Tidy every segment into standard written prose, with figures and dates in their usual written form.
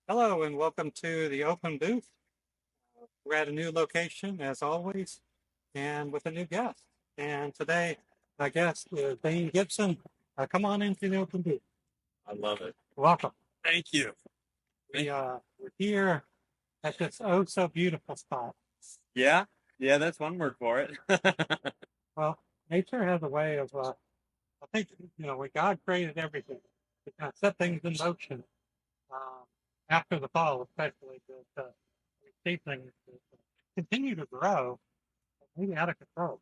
Hello and welcome to the open booth. We're at a new location as always and with a new guest. And today, my guest is Dane Gibson. Come on into the open booth. I love it. Welcome. Thank you. We're here at this oh so beautiful spot. Yeah, yeah, that's one word for it. Well, nature has a way of, I think, when God created everything, to kind of set things in motion um, after the fall, especially that we see things that continue to grow, maybe out of control.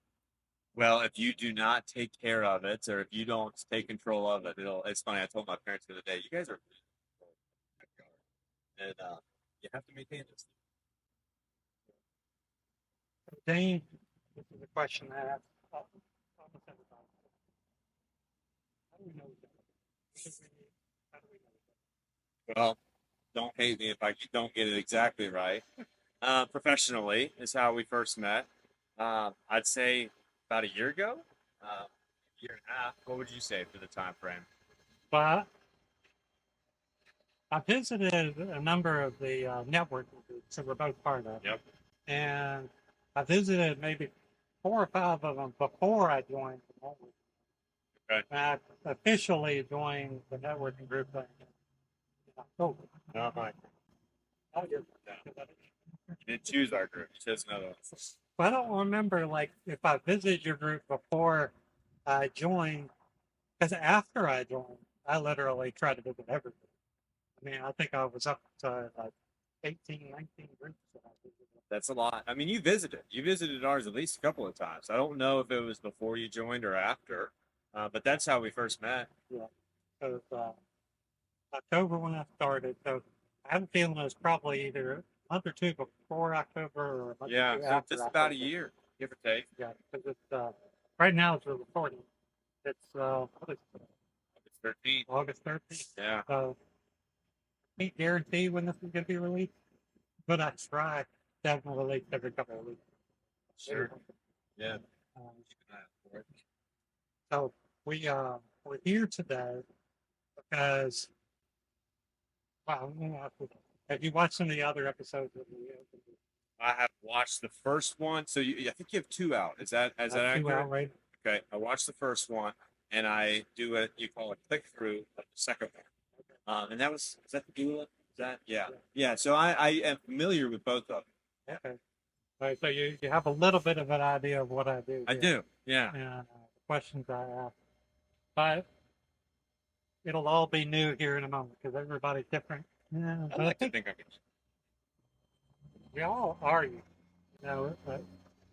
Well, if you do not take care of it, or if you don't take control of it, it's funny. I told my parents the other day, you guys are and you have to maintain this. Dane, this is a question I ask almost everybody. How do we know each other? How do we know each Well, don't hate me if I don't get it exactly right. Professionally is how we first met. I'd say about a year ago, year and a half. What would you say for the time frame? other? But I visited a number of the networking groups that we're both part of. Yep. And I visited maybe 4 or 5 of them before I joined the networking. Okay. And I officially joined the networking group in October. Oh my. Oh, you're- You didn't choose our group. You chose another one. Well, I don't remember like if I visited your group before I joined, because after I joined, I literally tried to visit everything. I mean, I think I was up to like 18, 19 groups that I visited. That's a lot. I mean, you visited. You visited ours at least a couple of times. I don't know if it was before you joined or after, but that's how we first met. Yeah, because October when I started, so I have a feeling it was probably either a month or two before October or a month Yeah, or two so after just about a October. year, give or take. Yeah, because it's right now it's recording. It's what is it? It's 13. August 13th. Yeah, So I can't guarantee when this is going to be released, but I try to have them released every couple of weeks. sure. Yeah. Um, Keep an eye out for it. so we're here today because wow, have you watched some of the other episodes of the I have watched the first one. So I think you have two out. Is that two accurate? out right? Okay, I watched the first one, and I do what you call a click through of the second one. And that was is that the Gula? Is that yeah? So I am familiar with both of them. Okay. All right, so you have a little bit of an idea of what I do I here do. Yeah. and the questions I ask, but it'll all be new here in a moment because everybody's different. Yeah, I but I like to think think I can. we all are you. You know,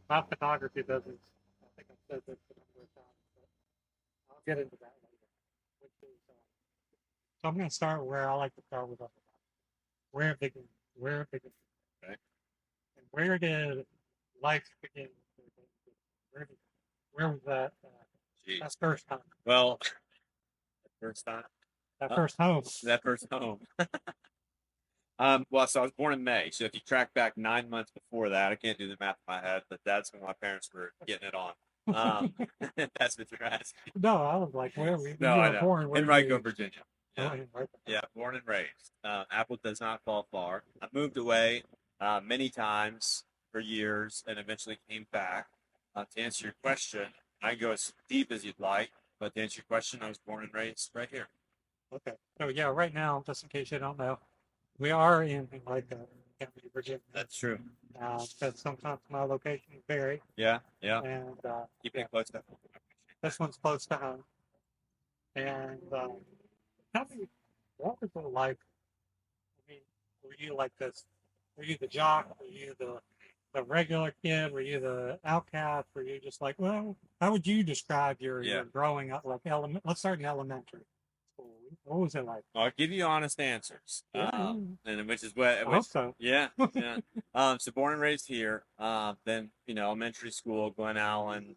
my photography doesn't. I think I've said this a number of times, but I'll get into that later. Which is, so I'm going to start where I like to start with. Where begin? Where begin? Okay. And where did life begin? Where, did, where was that? That Jeez. first time. Well, first time. That first home. That first home. Well, so I was born in May. So if you track back 9 months before that, I can't do the math in my head, but that's when my parents were getting it on. That's what you're asking. No, I was like, where were you? No, You I were know. born In where Rico, you? Virginia. Oh, Yeah. right. Yeah, born and raised. Apple does not fall far. I moved away many times for years and eventually came back. To answer your question, I can go as deep as you'd like, but to answer your question, I was born and raised right here. Okay. So yeah, right now, just in case you don't know, we are in like County, Virginia. That's true. Because sometimes my locations vary, Yeah, yeah. and Keeping yeah, it close to home. this one's close to home. And tell me, what was it like? I mean, were you like this? Were you the jock? Were you the regular kid? Were you the outcast? Were you just like, well, how would you describe Yeah. your growing up? Like let's start in elementary school. What was it like? I'll give you honest answers. Yeah, And which is what, I which, hope so. yeah, yeah. So born and raised here. Then elementary school, Glen Allen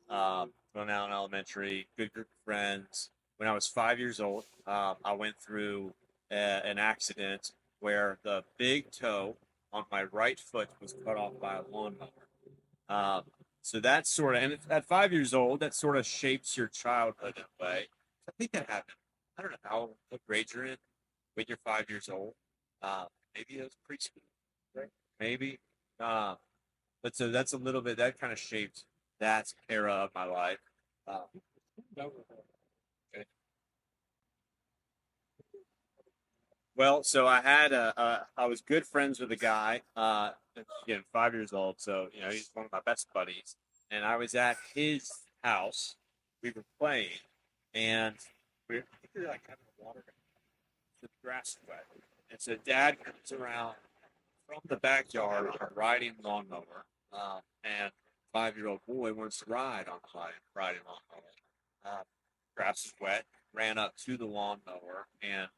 Elementary, good group of friends. When I was 5 years old, I went through an accident where the big toe on my right foot was cut off by a lawnmower. Um, so that's sort of, and at 5 years old, that sort of shapes your childhood in a way. I think that happened. I don't know what grade you're in when you're 5 years old. Maybe it was preschool, right? Maybe. Uh, but so that's a little bit that kind of shaped that era of my life. Okay. Well, so I was good friends with a guy, again, 5 years old. So, he's one of my best buddies. And I was at his house. We were playing, and I think we were like having a water, the grass is wet. And so dad comes around from the backyard riding lawnmower. And 5 year old boy wants to ride on the riding lawnmower. Grass is wet, ran up to the lawnmower and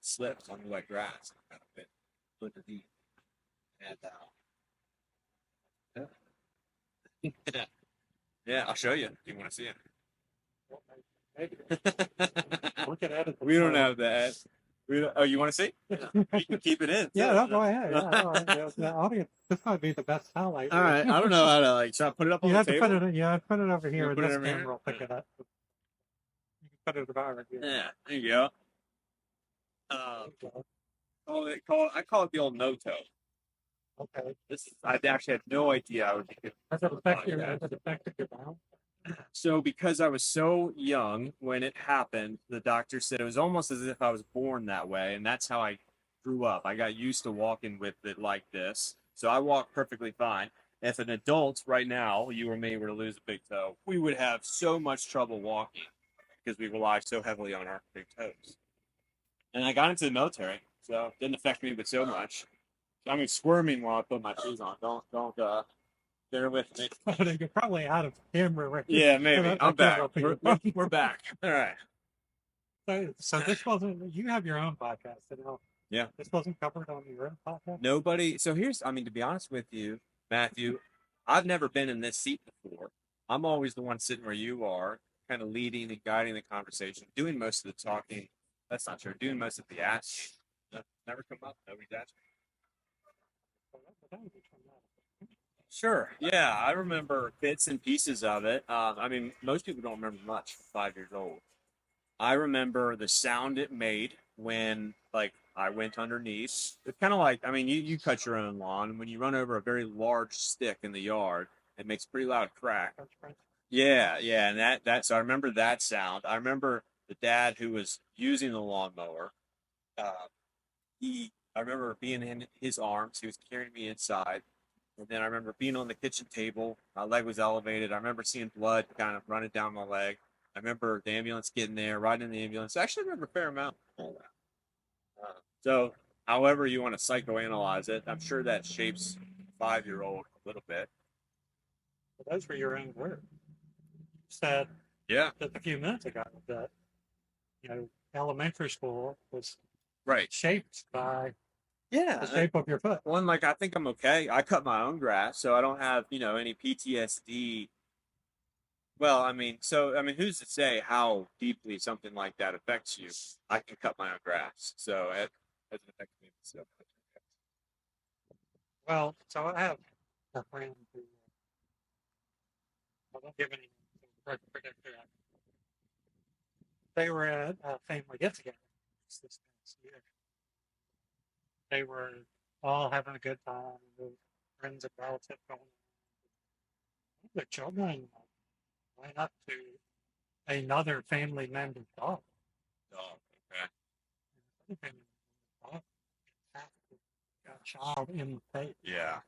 slipped on the wet grass. Kind of put the knee. And yeah. Yeah, I'll show you if you want to see it. Maybe. We can edit the We don't photo. have that. Oh, you want to see? You can keep it in. Yeah, too. no, go ahead. Yeah, no, the audience, this might be the best highlight. All right. I don't know how to should I put it up on You the have to table? put it. Yeah, put it over here. wanna And put it this over here? camera will pick it up. You can put it about right here. Yeah, there you go. I call it the old no-toe. Okay. I actually had no idea I would be. Has it affected your mouth? So because I was so young when it happened, the doctor said it was almost as if I was born that way, and that's how I grew up. I got used to walking with it like this, so I walk perfectly fine. If an adult right now, you or me, were to lose a big toe, we would have so much trouble walking because we rely so heavily on our big toes. And I got into the military, so it didn't affect me but so much. I mean, squirming while I put my shoes on. Don't bear with me. You're probably out of camera right Yeah, maybe. That I'm back. camera will be- We're back. All right. So this wasn't. You have your own podcast, you know. Yeah. This wasn't covered on your own podcast. Nobody. So I mean, to be honest with you, Matthew, I've never been in this seat before. I'm always the one sitting where you are, kind of leading and guiding the conversation, doing most of the talking. That's not true. Doing most of the asking. Never come up. Nobody's asking. Sure. Yeah, I remember bits and pieces of it. I mean, most people don't remember much. 5 years old. I remember the sound it made when, like, I went underneath. It's kind of like, I mean, you cut your own lawn, and when you run over a very large stick in the yard, it makes a pretty loud crack. Yeah, yeah, and that. So I remember that sound. I remember the dad who was using the lawnmower. Uh, I remember being in his arms. He was carrying me inside. And then I remember being on the kitchen table. My leg was elevated. I remember seeing blood kind of running down my leg. I remember the ambulance getting there, riding in the ambulance. I actually remember a fair amount of all that. So, however you want to psychoanalyze it, I'm sure that shapes a 5-year-old a little bit. Well, those were your own words. You said Yeah. just a few minutes ago that elementary school was Right. shaped by Yeah. the shape of your foot. One, like, I think I'm okay. I cut my own grass, so I don't have, any PTSD. Well, I mean, who's to say how deeply something like that affects you? I can cut my own grass, so it doesn't affect me so much. Well, so I have a friend who I won't give any predict that. They were at a family get together this past year. They were all having a good time. The friends and relatives going. The children went up to another family member's dog. Oh, okay. Another family member's dog attacked a child in the face. Yeah,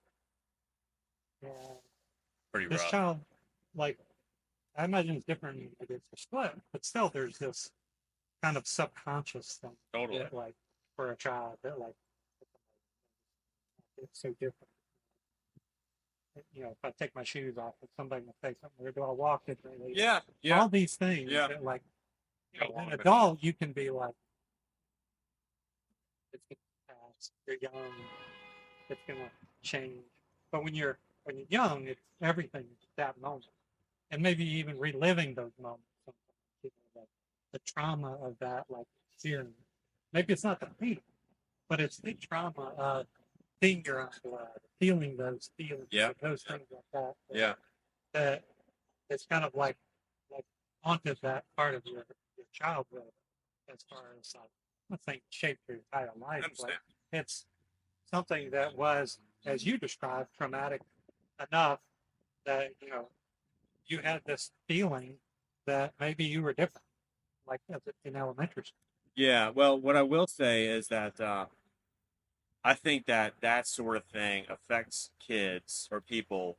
And pretty this rough. child, like, I imagine it's different if it's a split, but still there's this kind of subconscious thing. Totally. That, like, for a child, that, like, it's so different. If I take my shoes off, if somebody will say something weird, do I walk differently? Yeah, yeah. All these things Yeah. that, like, Yeah, an adult, you can be like, it's going to pass. You're young. It's going to change. But when you're young, it's everything is that moment. And maybe even reliving those moments. Like the trauma of that, like, searing. Maybe it's not the pain, but it's the trauma of seeing your own blood, feeling those feelings, Yeah. those things like that. Yeah. That it's kind of like haunted that part of your childhood as far as, I'm not saying shaped your entire life, I understand. it's something that was, as you described, traumatic enough that you had this feeling that maybe you were different, like in elementary school. Yeah, well, what I will say is that I think that that sort of thing affects kids or people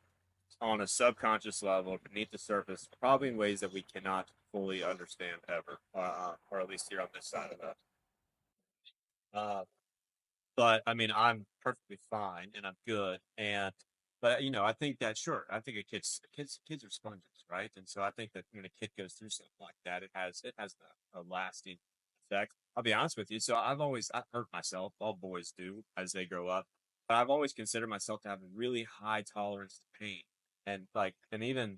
on a subconscious level beneath the surface, probably in ways that we cannot fully understand ever, or at least here on this side of it. Uh, but I mean, I'm perfectly fine and I'm good. But I think that sure, I think kids are sponges, right? And so I think that when a kid goes through something like that, it has a lasting effect. I'll be honest with you. So I've hurt myself. All boys do as they grow up, but I've always considered myself to have a really high tolerance to pain, and even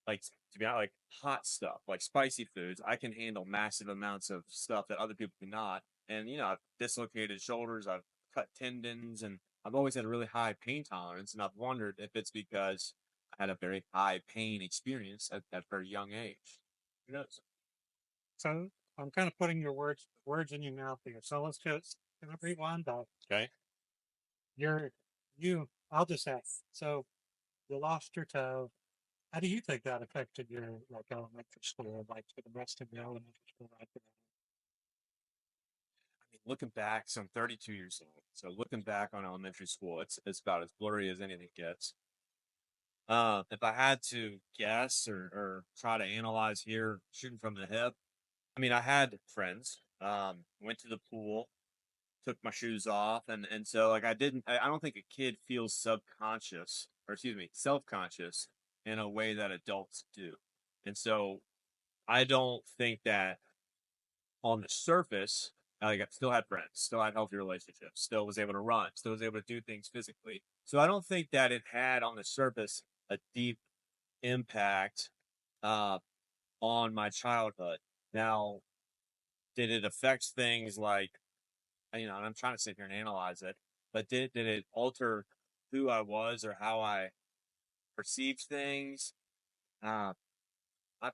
like to be honest, like hot stuff, like spicy foods. I can handle massive amounts of stuff that other people cannot. And I've dislocated shoulders, I've cut tendons, and I've always had a really high pain tolerance. And I've wondered if it's because I had a very high pain experience at that very young age. Who knows? So I'm kind of putting your words in your mouth here. So let's just kind of rewind back. Okay. You're you. I'll just ask. So you lost your toe. How do you think that affected your like elementary school, like for the rest of your elementary school life? I mean, looking back, so I'm 32 years old. So looking back on elementary school, it's about as blurry as anything gets. If I had to guess or try to analyze here, shooting from the hip, I mean, I had friends. Went to the pool, took my shoes off, and so like I don't think a kid feels subconscious or excuse me, self-conscious in a way that adults do. And so I don't think that on the surface, like I still had friends, still had healthy relationships, still was able to run, still was able to do things physically. So I don't think that it had on the surface a deep impact uh, on my childhood. Now, did it affect things like and I'm trying to sit here and analyze it, but did it alter who I was or how I perceived things? Uh,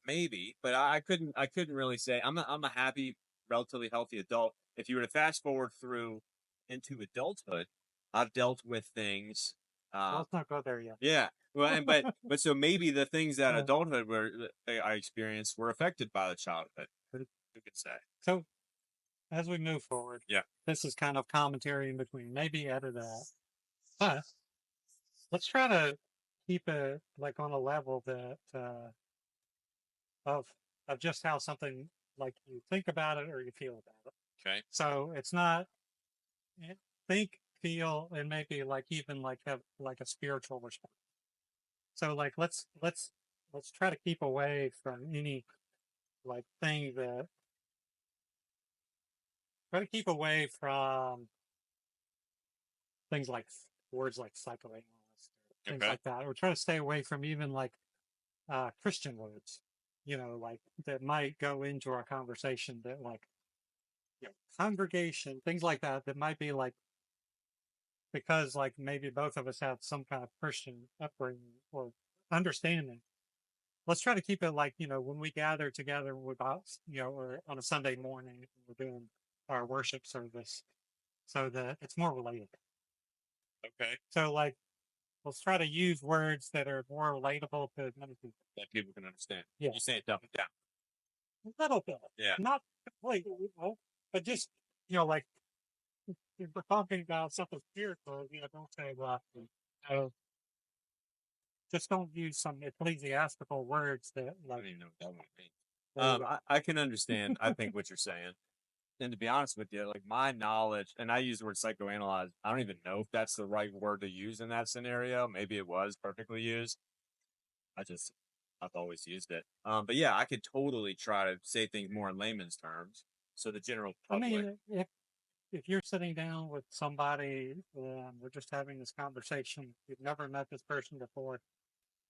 maybe, but I couldn't really say. I'm a happy, relatively healthy adult. If you were to fast forward through into adulthood, I've dealt with things. Well, Uh, let's not go there yet. yeah, well, but so maybe the things that Uh, adulthood were I experienced were affected by the childhood. Who could say? so as we move forward, Yeah. this is kind of commentary in between. Maybe edit that, but let's try to keep it like on a level that of of just how something like you think about it or you feel about it. Okay. So it's not think, feel, and maybe like even like have like a spiritual response. So like let's try to keep away from any like thing that try to keep away from things like words like psychoanalyst or things Okay. like that, or try to stay away from even like Christian words, like that might go into our conversation that like congregation, things like that, that might be like because like maybe both of us have some kind of Christian upbringing or understanding. Let's try to keep it like, when we gather together without, or on a Sunday morning, we're doing our worship service so that it's more relatable. Okay. So like, let's try to use words that are more relatable to many people. That people can understand. Yeah. You say it dumb it down. A little bit. Yeah. Not completely, but just, like if we're talking about something spiritual, don't say, know, just don't use some ecclesiastical words that I like, don't even know what that would mean. there you go. I can understand. I think what you're saying. And to be honest with you, like my knowledge, and I use the word psychoanalyze. I don't even know if that's the right word to use in that scenario. Maybe it was perfectly used. I just, I've always used it. But yeah, I could totally try to say things more in layman's terms, so the general I public. mean, if you're sitting down with somebody and we're just having this conversation, you've never met this person before,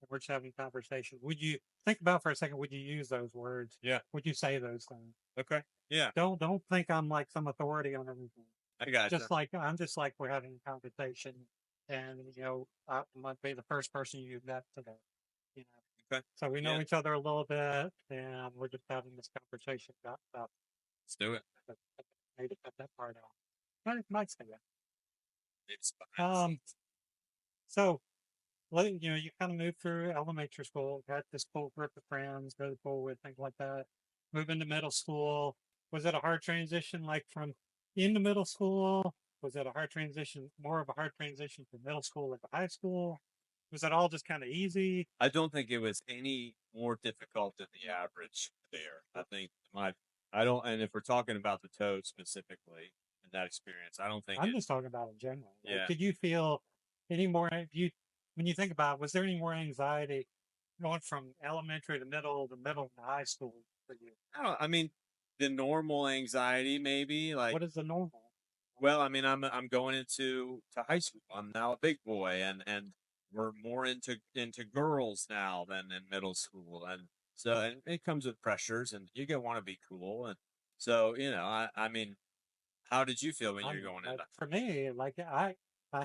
and we're just having a conversation, would you think about for a second? Would you use those words? Yeah. Would you say those things? Okay. Yeah. Don't think I'm like some authority on everything. I gotcha. Just like I'm just like we're having a conversation, and I might be the first person you've met today. You know, Okay. so we know Yeah. each other a little bit, and we're just having this conversation about Let's do it. maybe cut that part out. might say that. It's So, you kind of moved through elementary school, got this cool group of friends, go to school with, things like that. Move into middle school. Was it a hard transition, like from into middle school? Was it a hard transition, more of a hard transition from middle school into high school? Was it all just kind of easy? I don't think it was any more difficult than the average there. I think I don't, and if we're talking about the toad specifically in that experience, I don't think I'm just talking about in general. Like, yeah. did you feel any more? When you think about, it, was there any more anxiety going from elementary to middle to high school for you? I mean, the normal anxiety, maybe like, What is the normal? well, I mean, I'm going to high school. I'm now a big boy, and we're more into girls now than in middle school, and so and it comes with pressures, and you get want to be cool, and so I mean, how did you feel when I you were mean, going into? for me, like I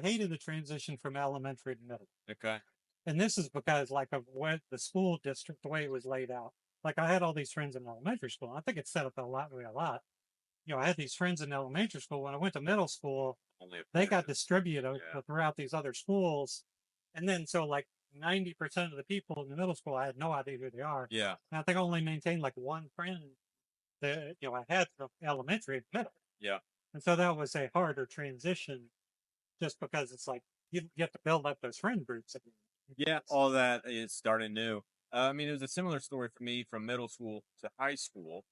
hated the transition from elementary to middle, Okay, and this is because like of what the school district, the way it was laid out. Like I had all these friends in elementary school. I think it set up a lot, a lot. I had these friends in elementary school. When I went to middle school, only a they few. got distributed Yeah, throughout these other schools. And then, so like 90% of the people in the middle school, I had no idea who they are. yeah, And I think I only maintained like one friend that, I had from elementary to middle. yeah, And so that was a harder transition just because it's like you have to build up those friend groups. yeah. All that is starting new. I mean, it was a similar story for me from middle school to high school.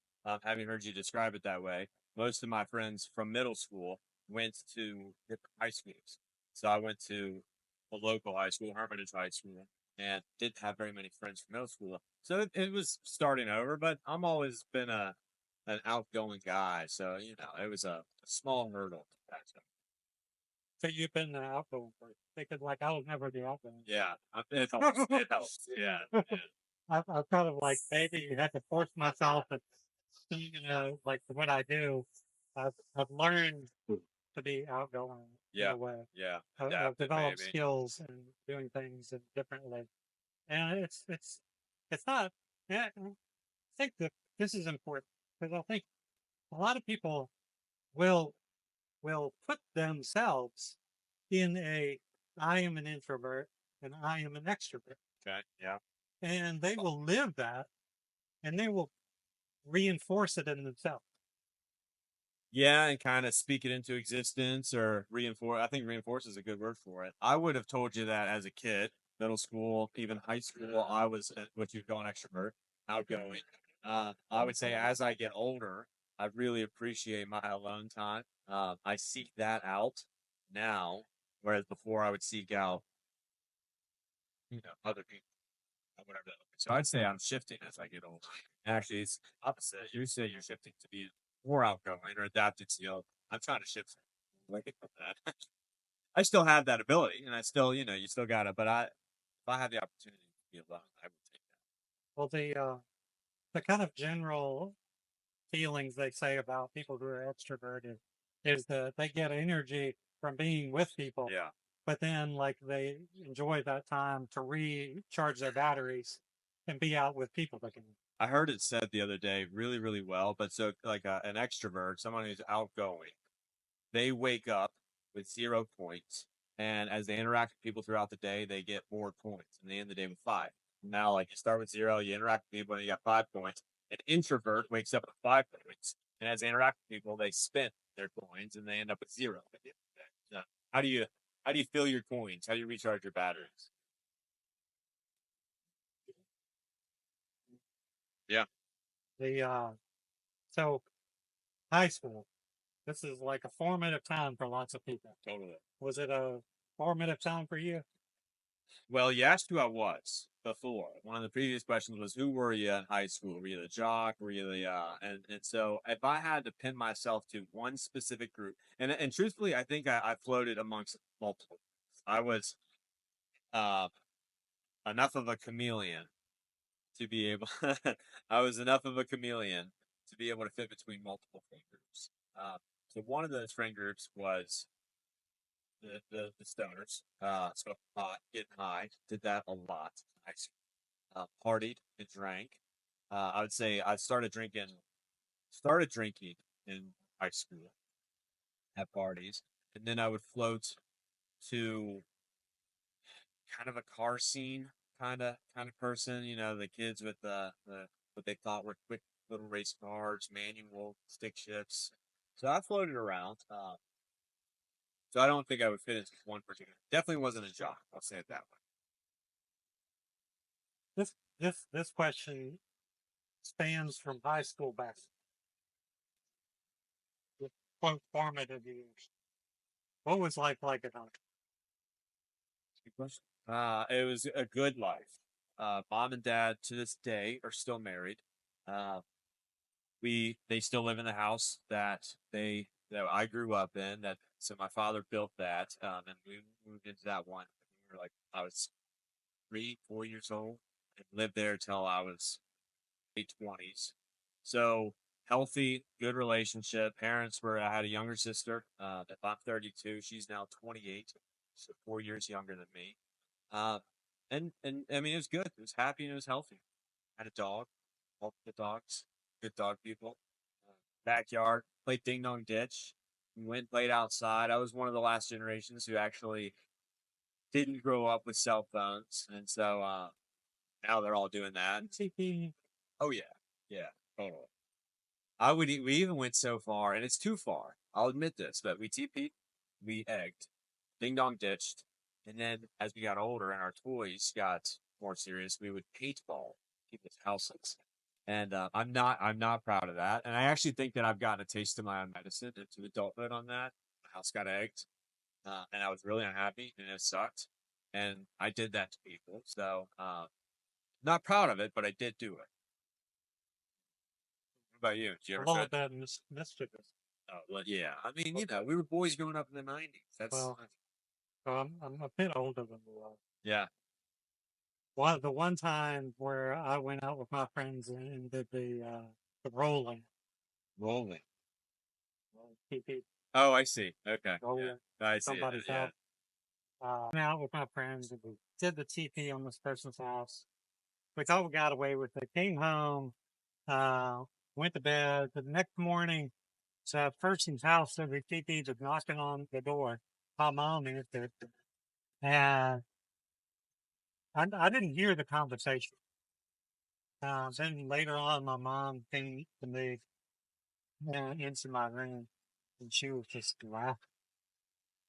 Having heard you describe it that way, most of my friends from middle school went to different high schools. So I went to a local high school, Hermitage High School, and didn't have very many friends from middle school. So it was starting over, but I'm always been an outgoing guy, so it was a small hurdle to pass up. So you've been the outgoing person because like I was never the outgoing. Yeah, it helps. It helps. Yeah, yeah, I've kind of like maybe had to force myself and like what I do, I've learned to be outgoing in yeah, a way. yeah. I've Adapted, developed maybe. skills and doing things in differently, and it's not. Yeah, I think that this is important because I think a lot of people will put themselves in a I am an introvert and I am an extrovert, Okay. Yeah. and they will live that and they will reinforce it in themselves. Yeah, and kind of speak it into existence or reinforce. I think reinforce is a good word for it. I would have told you that as a kid, middle school, even high school, I was what you'd call an extrovert, outgoing. I would say as I get older, I really appreciate my alone time. I seek that out now, whereas before I would seek out, other people, whatever that looks like. So I'd say I'm shifting as I get older. Actually, it's opposite. You say you're shifting to be more outgoing or adapted to I'm trying to shift away from that. I still have that ability, and I still, you still got it. But if I had the opportunity to be alone, I would take Well, the kind of general feelings they say about people who are extroverted is that they get energy from being with people, that. Yeah, but then like they enjoy that time to recharge their batteries and be out with people that can. I heard it said the other day, really, really well. But so, like an extrovert, someone who's outgoing, they wake up with 0 points, and as they interact with people throughout the day, they get more points, and they end the day with 5. Now, like you start with 0, you interact with people, and you got 5 points. An introvert wakes up with 5 points, and as they interact with people, they spend their coins, and they end up with 0 at the end of the day. So how do you fill your coins? How do you recharge your batteries? Yeah, The so high school. This is like a formative time for lots of people. totally. Was it a formative time for you? Well, you asked who I was before. One of the previous questions was who were you in high school? Were you the jock? Were you the and so if I had to pin myself to one specific group, and truthfully, I think I floated amongst multiple. I was uh enough of a chameleon to be able I was enough of a chameleon to be able to fit between multiple friend groups. So one of those friend groups was the stoners. So getting high, did that a lot. I partied and drank. I would say I started drinking in high school. at parties, and then I would float to kind of a car scene kind of person. You know, the kids with the what they thought were quick little race cars, manual stick shifts. So I floated around. So I don't think I would fit into one particular. Definitely wasn't a jock. I'll say it that way. This question spans from high school back to quote formative years. What was like it on? Good question. It was a good life. Mom and dad to this day are still married. Uh, they still live in the house that I grew up in. That so my father built that, and we moved into that one. We were like I was 3, 4 years old, and lived there till I was late 20s. So healthy, good relationship. Parents were. I had a younger sister. If I'm 32, she's now 28, so 4 years younger than me. Uh, and I mean, it was good. It was happy and it was healthy. Had a dog, multiple dogs, good dog people. Backyard, played ding dong ditch. We went played outside. I was one of the last generations who actually didn't grow up with cell phones, and so now they're all doing that. Oh yeah, yeah, totally. We even went so far, and it's too far. I'll admit this, but we TP'd, we egged, ding dong ditched, and then as we got older and our toys got more serious, we would paintball people's houses. And I'm not proud of that. And I actually think that I've gotten a taste of my own medicine into adulthood on that. My house got egged, and I was really unhappy, and it sucked. And I did that to people, so not proud of it, but I did do it. What about you? Did you A ever little fit? bit mischievous. Oh, well, yeah. I mean, you know, we were boys growing up in the '90s. Well, I'm a bit older than you are. Yeah, The one time where I went out with my friends and did the rolling, rolling. TP Oh, I see. Okay, rolling yeah, I see it. somebody's Yeah, house. Went out with my friends and we did the TP on this person's house. We thought we got away with it. Came home, uh, went to bed. The next morning, it's a person's house that we TP'd was knocking on the door. My mom answered, and I didn't hear the conversation. Then later on, my mom came to me into my room, and she was just laughing.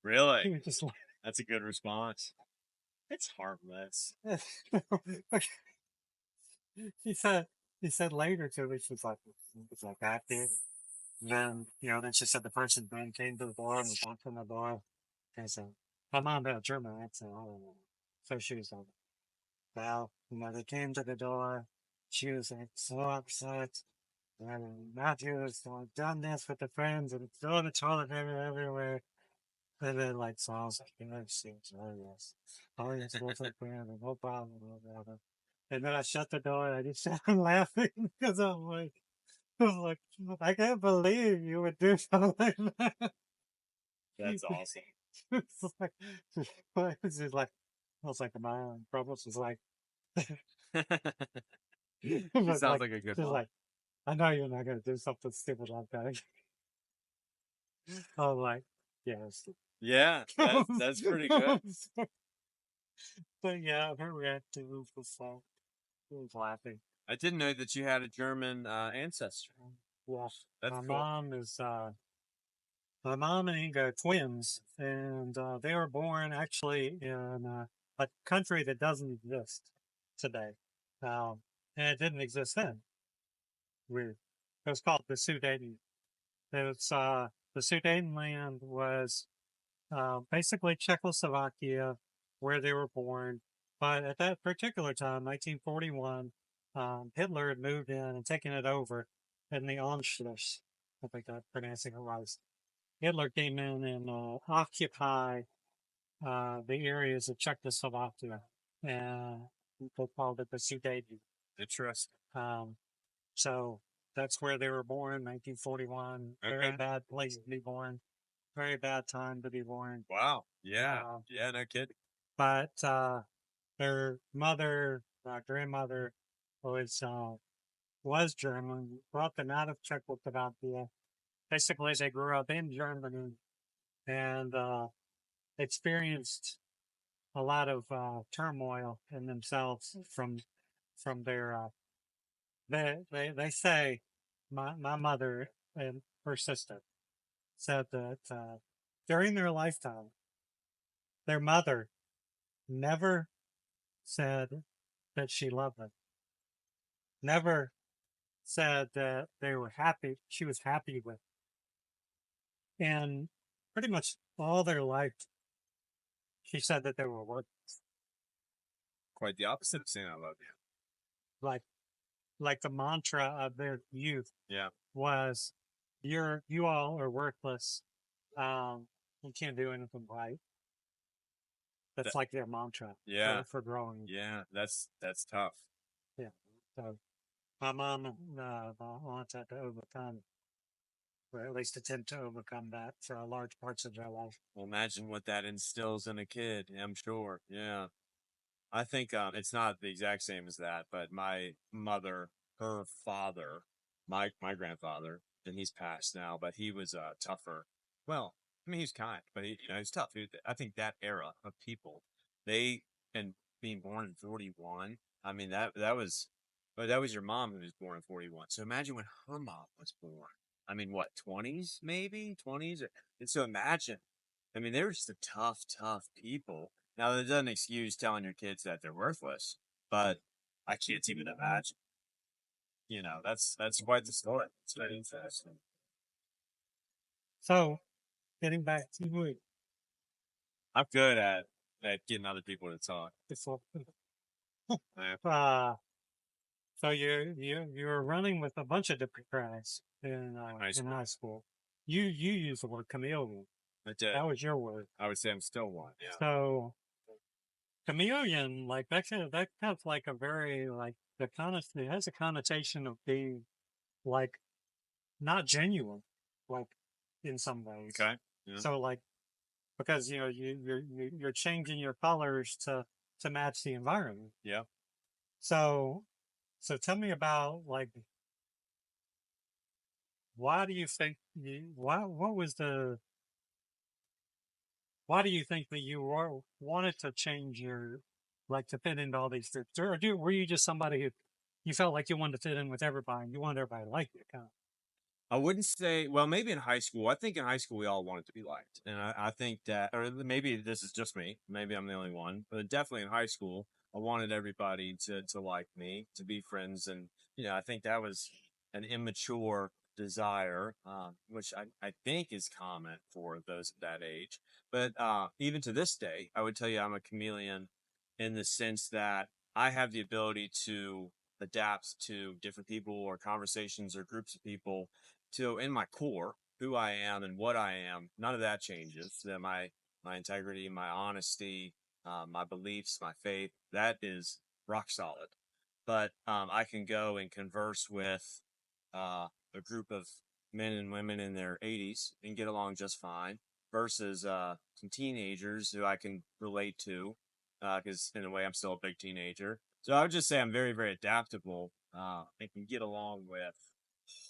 really. She was just That's a good response. It's harmless. laughing. she said, she said later to me, she's like that, dude. Then, then she said the person then came to the door and was knocking on the door. And so, my mom had a German accent. I don't know. So she was like, well, they came to the door. She was like so upset. And Matthew has done this with the friends and throwing the toilet paper everywhere. And then, like, so I was like, she was, oh, yes. Oh, yes, what's up, friend? No problem, no problem. And then I shut the door and I just sat laughing because I was like, I can't believe you would do something like that. That's awesome. It's like, it's just like, I was like, am I on trouble? She's like, She but sounds like, like a good she's mom. like, I know you're not going to do something stupid like that. I was like, yes. Yeah, that's pretty good. But yeah, her reaction was laughing. I didn't know that you had a German ancestor. Yeah, That's my cool. mom is, my mom and Inga are twins, and they were born actually in a country that doesn't exist today. Um, and it didn't exist then. Weird. It was called the Sudan. It's the Sudetenland was basically Czechoslovakia, where they were born. But at that particular time, 1941, Hitler had moved in and taken it over in the Anschluss. I think I'm pronouncing it right. Hitler came in and occupied the areas of Czechoslovakia, and they called it the Sudeten. Interesting. Um, so that's where they were born, 1941. Very Okay. bad place to be born. Very bad time to be born. Wow. Yeah. Uh, Yeah. No kidding. but their mother, grandmother, was German. Brought them out of Czechoslovakia. Basically, they grew up in Germany and experienced a lot of turmoil in themselves from their they say my mother and her sister said that during their lifetime their mother never said that she loved them, never said that they were happy, she was happy with, and pretty much all their life she said that they were worth, Quite the opposite of saying I love you. like like the mantra of their youth Yeah. was you all are worthless. You can't do anything right. That's That, like their mantra yeah. for growing. Yeah. That's tough. Yeah. So my mom and my aunts had to overcome, or at least attempt to overcome that for large parts of their life. Well, imagine what that instills in a kid. I'm sure. Yeah. I think it's not the exact same as that, but my mother, her father, my grandfather, and he's passed now, but he was tougher. Well, I mean, he's kind, but he's tough. I think that era of people, they and being born in 41. I mean, but that was your mom who was born in 41. So imagine when her mom was born. I mean, what 20s maybe 20s, and so imagine. I mean, they were just a tough, tough people. Now, that doesn't excuse telling your kids that they're worthless, but I can't even imagine. That's quite the story. It's very interesting. So getting back to it I'm good at getting other people to talk. before, Yeah. so you were running with a bunch of different guys High in school. high school. You used the word chameleon. I did. That was your word. I would say I'm still one. Yeah. So chameleon, like that's like a very like it has a connotation of being like not genuine, like in some ways. Okay. Yeah. So like because you're changing your colors to match the environment. Yeah. So so tell me about like why do you think you why what was the why do you think that wanted to change your like to fit into all these groups, or were you just somebody who you felt like you wanted to fit in with everybody and you wanted everybody to like you, kind of? I wouldn't say, well, maybe in high school. I think in high school we all wanted to be liked. And I think that, or maybe this is just me. Maybe I'm the only one. But definitely in high school, I wanted everybody to like me, to be friends. And, I think that was an immature desire, which I think is common for those of that age. But even to this day, I would tell you I'm a chameleon in the sense that I have the ability to adapt to different people or conversations or groups of people. So in my core, who I am and what I am, none of that changes. That my integrity, my honesty, my beliefs, my faith, that is rock solid. But I can go and converse with a group of men and women in their 80s and get along just fine versus some teenagers who I can relate to because in a way I'm still a big teenager. So I would just say I'm very, very adaptable and can get along with a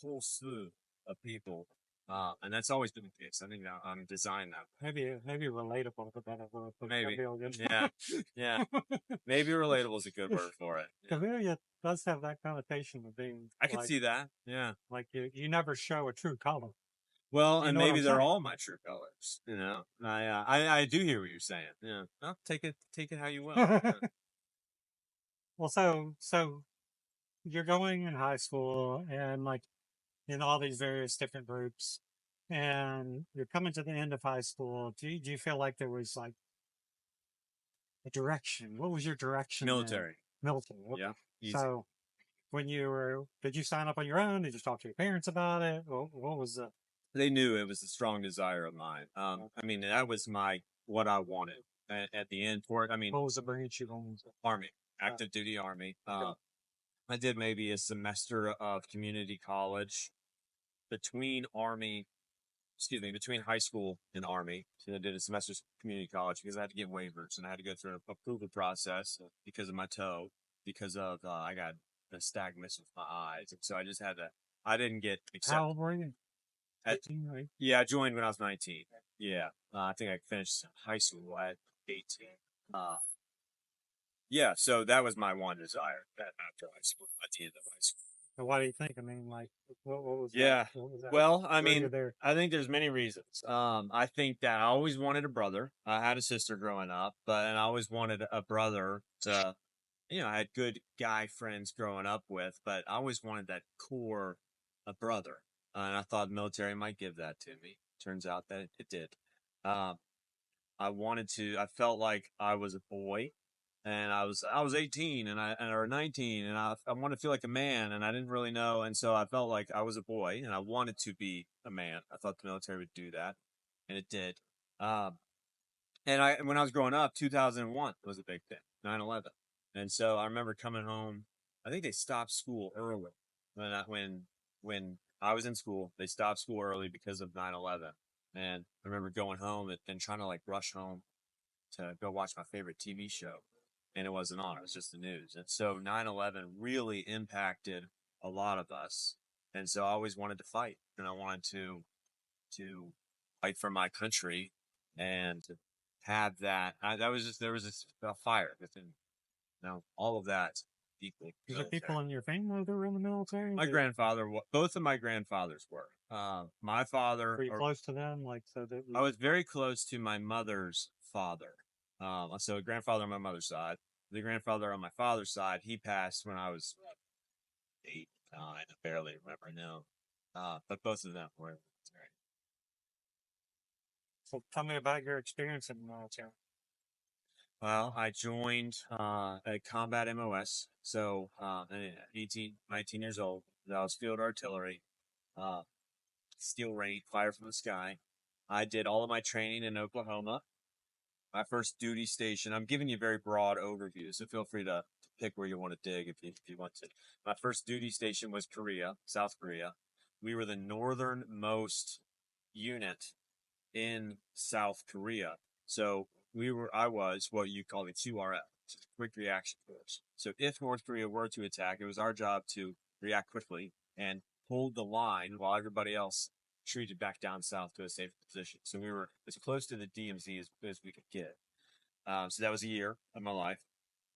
whole slew of people. And that's always been the case. I think that I'm designed that Maybe relatable to better word for maybe. chameleon. Yeah. Yeah. Maybe relatable is a good word for it. Yeah. Chameleon does have that connotation of being I can like see that. Yeah. like you never show a true color. Well, You and know what maybe I'm they're saying? all my true colors. I do hear what you're saying. Yeah. Well, take it how you will. Yeah. Well, so you're going in high school and like in all these various different groups, and you're coming to the end of high school. Do you feel like there was like a direction? What was your direction then? Military. Military. Okay. Yeah. Easy. So did you sign up on your own? Did you talk to your parents about it? What was the? They knew it was a strong desire of mine. I mean, that was what I wanted at the end for it. I mean, What was the branch you going to? Army, active duty Army. I did maybe a semester of community college between Army, excuse me, between high school and Army. So I did a semester of community college because I had to get waivers and I had to go through an approval process because of my toe, because of I got a nystagmus with my eyes, and so I just had to. I didn't get accepted. How old were you? 18, right? Yeah, I joined when I was 19. Yeah, I think I finished high school at 18. Uh, yeah, so that was my one desire that after high school, at the end of high school. So why do you think? I mean, like, what was that? Yeah. What was that? Well, I Where you're mean, there. I think there's many reasons. I think that I always wanted a brother. I had a sister growing up, but and I always wanted a brother to, I had good guy friends growing up with, but I always wanted that core, a brother. And I thought the military might give that to me. Turns out that it did. Um, I felt like I was a boy and I was 18 or 19 and I wanted to feel like a man and I didn't really know. And so I felt like I was a boy and I wanted to be a man. I thought the military would do that and it did. Um, when I was growing up, 2001 was a big thing, 9/11. And so I remember coming home. I think they stopped school early when I was in school. They stopped school early because of 9/11. And I remember going home and trying to like rush home to go watch my favorite TV show. And it wasn't on, it was just the news. And so 9/11 really impacted a lot of us. And so I always wanted to fight and I wanted to fight for my country and to have that. There was this fire within, all of that equal Is there military. people in your family that were in the military? My grandfather, both of my grandfathers were. My father, Were you close to them? Like, so that I was very close to my mother's father. So a grandfather on my mother's side. The grandfather on my father's side, he passed when I was 8, 9. I barely remember now. But both of them were in the military. So tell me about your experience in the military. Well, I joined a combat MOS. So 18, 19 years old. I was field artillery, uh, steel rain, fire from the sky. I did all of my training in Oklahoma. My first duty station. I'm giving you a very broad overview, so feel free to pick where you want to dig if you want to. My first duty station was Korea, South Korea. We were the northernmost unit in South Korea. So I was what you call a 2RF, which is quick reaction force. So if North Korea were to attack, it was our job to react quickly and hold the line while everybody else retreated back down south to a safer position. So we were as close to the DMZ as we could get. So that was a year of my life.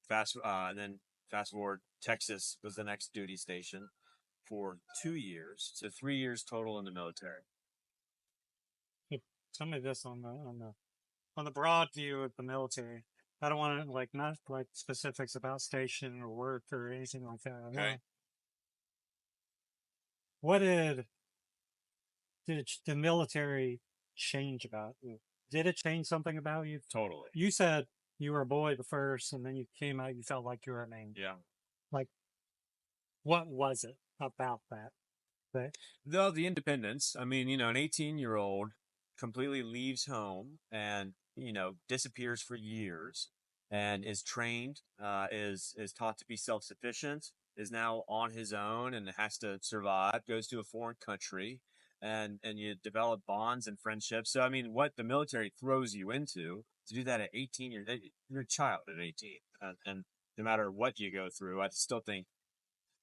Then fast forward, Texas was the next duty station for 2 years. So 3 years total in the military. Tell me this on the broad view of the military. I don't want to like not like specifics about station or work or anything like that. Okay. What did the military change about you? Did it change something about you? Totally. You said you were a boy at first, and then you came out. You felt like you were a man. Yeah. Like, what was it about that? The independence. I mean, an 18-year-old completely leaves home and, disappears for years and is trained, is taught to be self-sufficient, is now on his own and has to survive, goes to a foreign country and you develop bonds and friendships. So, I mean, what the military throws you into to do that at 18, you're a child at 18. And no matter what you go through, I still think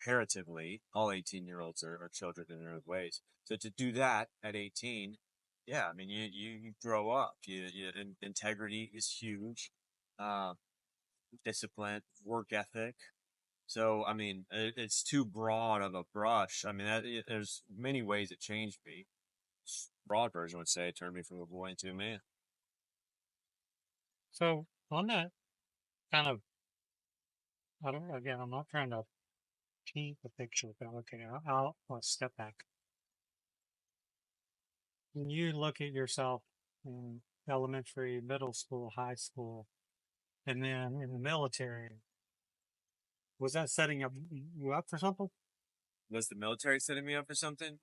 comparatively, all 18-year-olds are children in their own ways. So to do that at 18, yeah, I mean, you grow up. Integrity is huge. Uh, Discipline, work ethic. So, I mean, it's too broad of a brush. I mean, there's many ways it changed me. Broad version would say it turned me from a boy into a man. So on that kind of, I don't know. Again, I'm not trying to paint the picture, but okay, I'll step back. When you look at yourself in elementary, middle school, high school, and then in the military, was that setting you up for something? Was the military setting me up for something?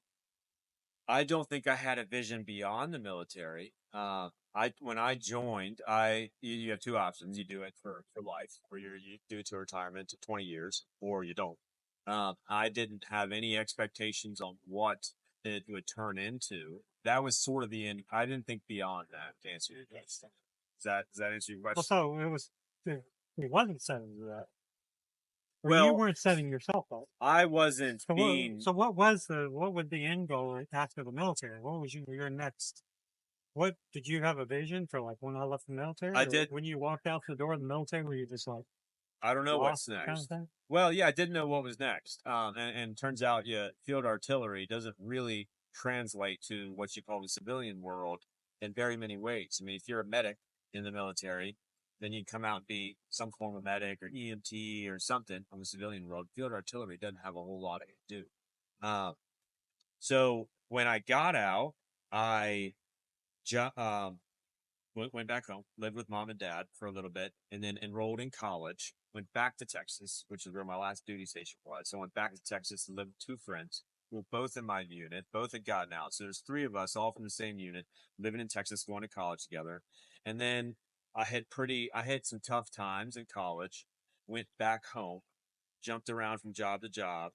I don't think I had a vision beyond the military. When I joined, you have two options. You do it for life, or you do it to retirement to 20 years, or you don't. I didn't have any expectations on what it would turn into. That was sort of the end. I didn't think beyond that to answer your question. Does that answer your Well, question? so it wasn't set into that. Or you Well, weren't setting yourself up. I wasn't So being. what was the end goal after the military? What was your next? What did you have a vision for like when I left the I military, or did. when you walked out the door of the military, were you just like I don't know what's lost kind of next. thing? Well, yeah, I didn't know what was next. And turns out, yeah, field artillery doesn't really translate to what you call the civilian world in very many ways. I mean, if you're a medic in the military, then you come out and be some form of medic or EMT or something on the civilian world. Field artillery doesn't have a whole lot to do. Uh, so when I got out, I ju- um, went back home, lived with mom and dad for a little bit, and then enrolled in college. Went back to Texas, which is where my last duty station was. So I went back to Texas and lived with two friends who were both in my unit, both had gotten out. So there's three of us all from the same unit, living in Texas, going to college together. And then I had some tough times in college, went back home, jumped around from job to job,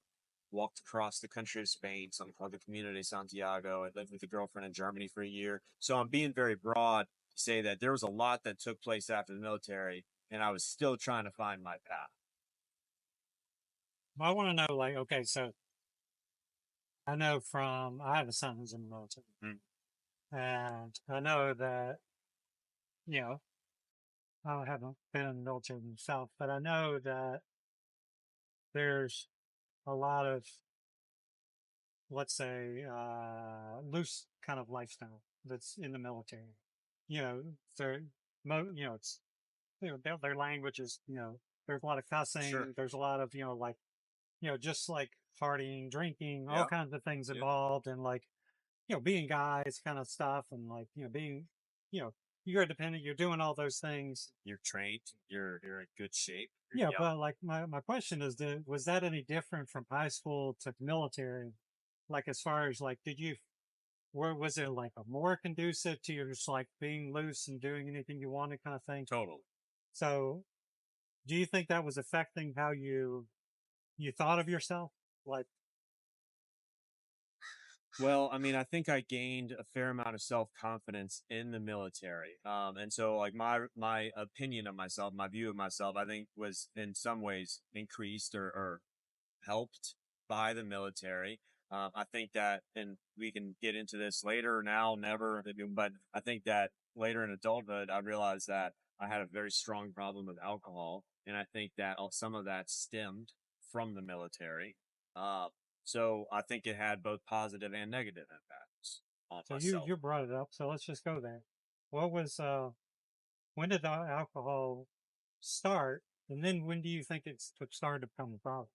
walked across the country of Spain, something called the Camino de Santiago. I lived with a girlfriend in Germany for a year. So I'm being very broad to say that there was a lot that took place after the military, and I was still trying to find my path. I want to know, like, okay, so I know from I have a son who's in the military, Mm. and I know that you know I haven't been in the military myself, but I know that there's a lot of, let's say, loose kind of lifestyle that's in the military. You know, they're, it's, their language is, there's a lot of Sure. cussing. There's a lot of, like, just like partying, drinking, all Yeah. kinds of things Yeah. involved, and like, being guys kind of stuff, and like, being, you know, you're independent, you're doing all those things. You're trained. You're in good shape. You're Yeah, young. but like my question is, was that any different from high school to military? Like as far as like, where was it like a more conducive to your just like being loose and doing anything you wanted kind of thing? Totally. So, do you think that was affecting how you thought of yourself? Like, Well, I mean, I think I gained a fair amount of self confidence in the military, and so like my opinion of myself, my view of myself, I think was in some ways increased or helped by the military. I think that, and we can get into this later, now, never, but I think that later in adulthood, I realized that I had a very strong problem with alcohol, and I think that some of that stemmed from the military. Uh, so I think it had both positive and negative impacts on so myself. you brought it up, so let's just go there. What was when did the alcohol start, and then when do you think it started to become a problem?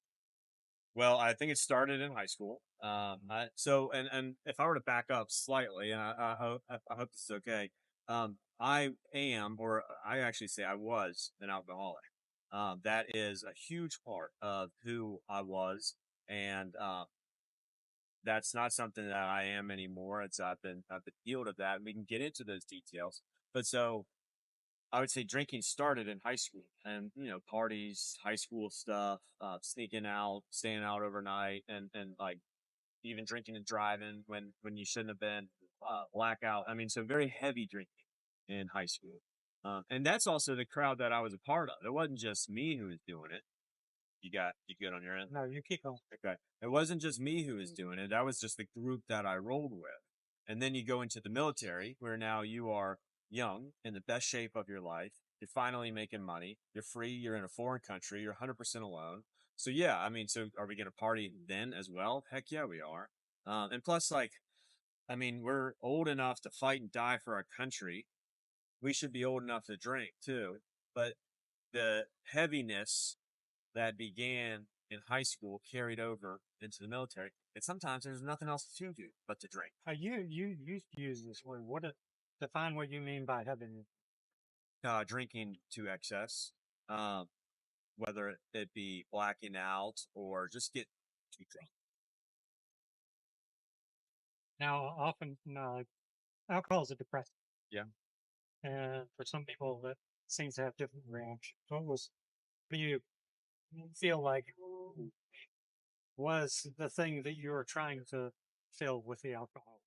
Well, I think it started in high school. So, and if I were to back up slightly, and I hope this is okay. I am, or I actually say I was an alcoholic. That is a huge part of who I was, and that's not something that I am anymore. I've been healed of that. And we can get into those details, but so I would say drinking started in high school, and parties, high school stuff, sneaking out, staying out overnight, and like even drinking and driving when you shouldn't have been, blackout. I mean, so very heavy drinking in high school, and that's also the crowd that I was a part of. It wasn't just me who was doing it. You good on your end? No, you keep going. Okay. It wasn't just me who was doing it. That was just the group that I rolled with. And then you go into the military where now you are young, in the best shape of your life. You're finally making money. You're free. You're in a foreign country. You're 100% alone. So yeah, I mean, so are we going to party then as well? Heck yeah, we are. And plus, like, I mean, we're old enough to fight and die for our country. We should be old enough to drink too. But the heaviness that began in high school carried over into the military. And sometimes there's nothing else to do but to drink. You use this word. Define what you mean by having. Drinking to excess, um, whether it be blacking out or just get too drunk. Now, often, alcohol is a depressant, Yeah. and for some people, that seems to have different reactions. What do you feel like was the thing that you were trying to fill with the alcohol?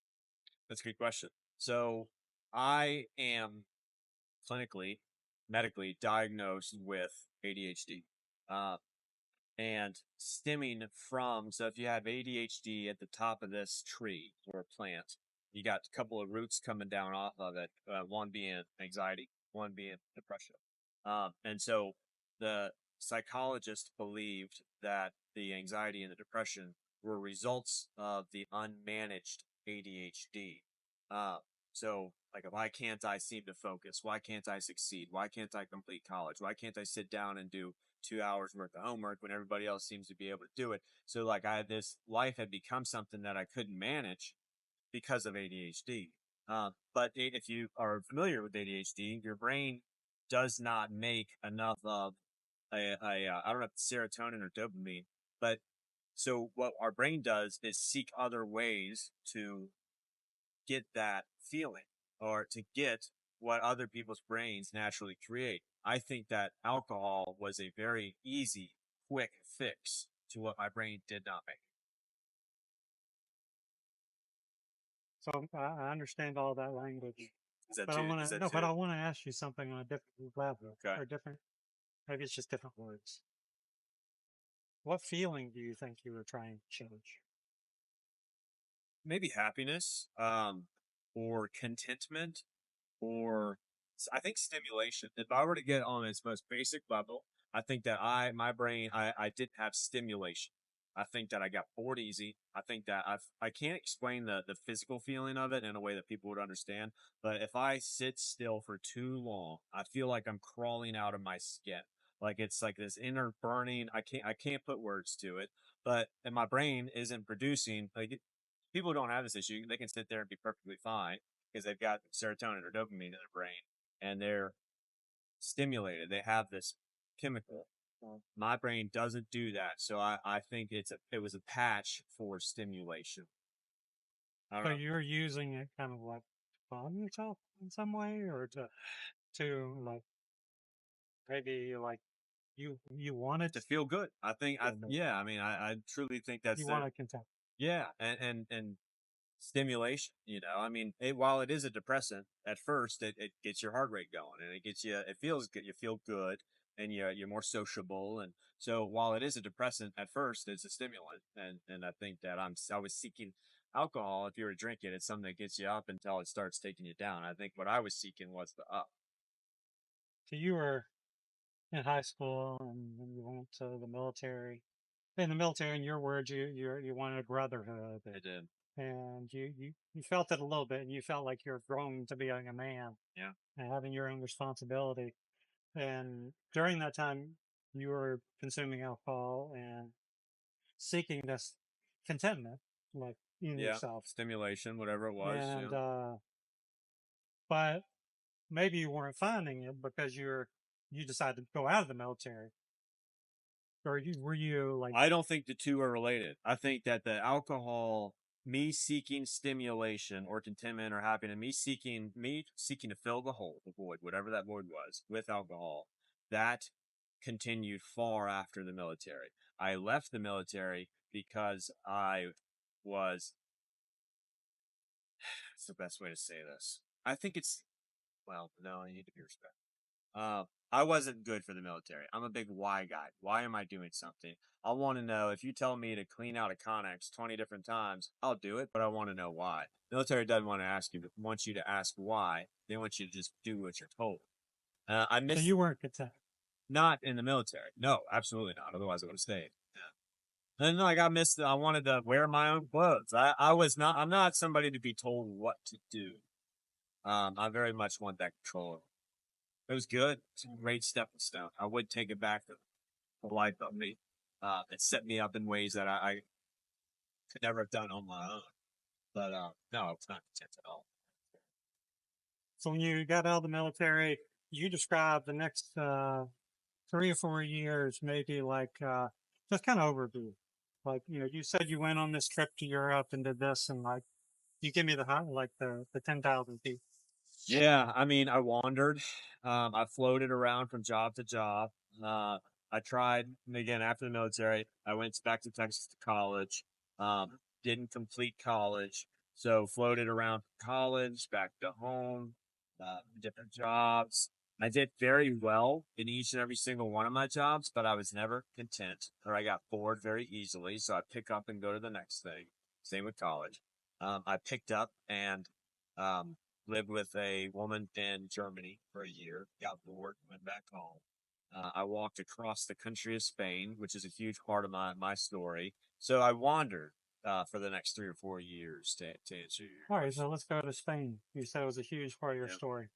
That's a good question. So I am clinically, medically diagnosed with ADHD. Uh, and stemming from. So if you have ADHD at the top of this tree or plant, you got a couple of roots coming down off of it. One being anxiety, one being depression. And so the psychologist believed that the anxiety and the depression were results of the unmanaged ADHD. Uh, so, like, why can't I seem to focus? Why can't I succeed? Why can't I complete college? Why can't I sit down and do 2 hours worth of homework when everybody else seems to be able to do it? So, like, this life had become something that I couldn't manage because of ADHD. But if you are familiar with ADHD, your brain does not make enough of I don't know if it's serotonin or dopamine, but so what our brain does is seek other ways to get that feeling or to get what other people's brains naturally create. I think that alcohol was a very easy, quick fix to what my brain did not make. So I understand all that language, Is that but I too? want Is to that no, but too? I want to ask you something on a different level Okay. or different. Maybe it's just different words. What feeling do you think you were trying to change? Maybe happiness, or contentment, or I think stimulation. If I were to get on its most basic level, I think that my brain, I didn't have stimulation. I think that I got bored easy. I think that I can't explain the physical feeling of it in a way that people would understand. But if I sit still for too long, I feel like I'm crawling out of my skin. Like it's like this inner burning. I can't put words to it. But and my brain isn't producing like people who don't have this issue. They can sit there and be perfectly fine because they've got serotonin or dopamine in their brain and they're stimulated. They have this chemical. My brain doesn't do that. So I think it was a patch for stimulation. I don't So know. you're using it kind of like to calm yourself in some way, or to like maybe like you wanted To feel good. I think to feel yeah, I mean I truly think that's you it. want to content. Yeah. And stimulation, I mean, while it is a depressant at first, it gets your heart rate going and it feels good. You feel good and you're more sociable. And so while it is a depressant at first, it's a stimulant. And I think that I was seeking alcohol. If you were to drink it, it's something that gets you up until it starts taking you down. I think what I was seeking was the up. So you were in high school and then you went to the military. In the military, in your words, you wanted brotherhood, I did. and you felt it a little bit, and you felt like you're growing to being a man Yeah. and having your own responsibility. And during that time, you were consuming alcohol and seeking this contentment, like in Yeah. yourself. Stimulation, whatever it was. And Yeah. but maybe you weren't finding it because you decided to go out of the military, or were you like I don't think the two are related. I think that the alcohol, me seeking stimulation or contentment or happiness, me seeking to fill the hole, the void, whatever that void was, with alcohol, that continued far after the military. I left the military because I was. What's the best way to say this? I think it's well, no, I need to be respectful. Uh, I wasn't good for the military. I'm a big why guy. Why am I doing something? I want to know if you tell me to clean out a Connex 20 different times, I'll do it, but I want to know why. Military doesn't want to ask you, wants you to ask why. They want you to just do what you're told. I so miss you weren't content? not in the military. No, absolutely not. Otherwise, I would have stayed. Yeah. And like I wanted to wear my own clothes. I'm not somebody to be told what to do. I very much want that control. It was good. It's a great stepping stone. I would take it back to the life of me. It set me up in ways that I could never have done on my own. But no, it's not content at all. So when you got out of the military, you described the next 3 or 4 years, maybe like just kind of overview. Like you said you went on this trip to Europe and did this, and like you give me like the 10,000 feet. Yeah, I mean, I wandered. I floated around from job to job. I tried, and again, after the military, I went back to Texas to college. Didn't complete college, so floated around college, back to home, different jobs. I did very well in each and every single one of my jobs, but I was never content, or I got bored very easily. So I pick up and go to the next thing. Same with college. I picked up and um, lived with a woman in Germany for a year, got bored, went back home. I walked across the country of Spain, which is a huge part of my story. So I wandered for the next 3 or 4 years to answer your All right, question. so let's go to Spain. You said it was a huge part of your Yep. story.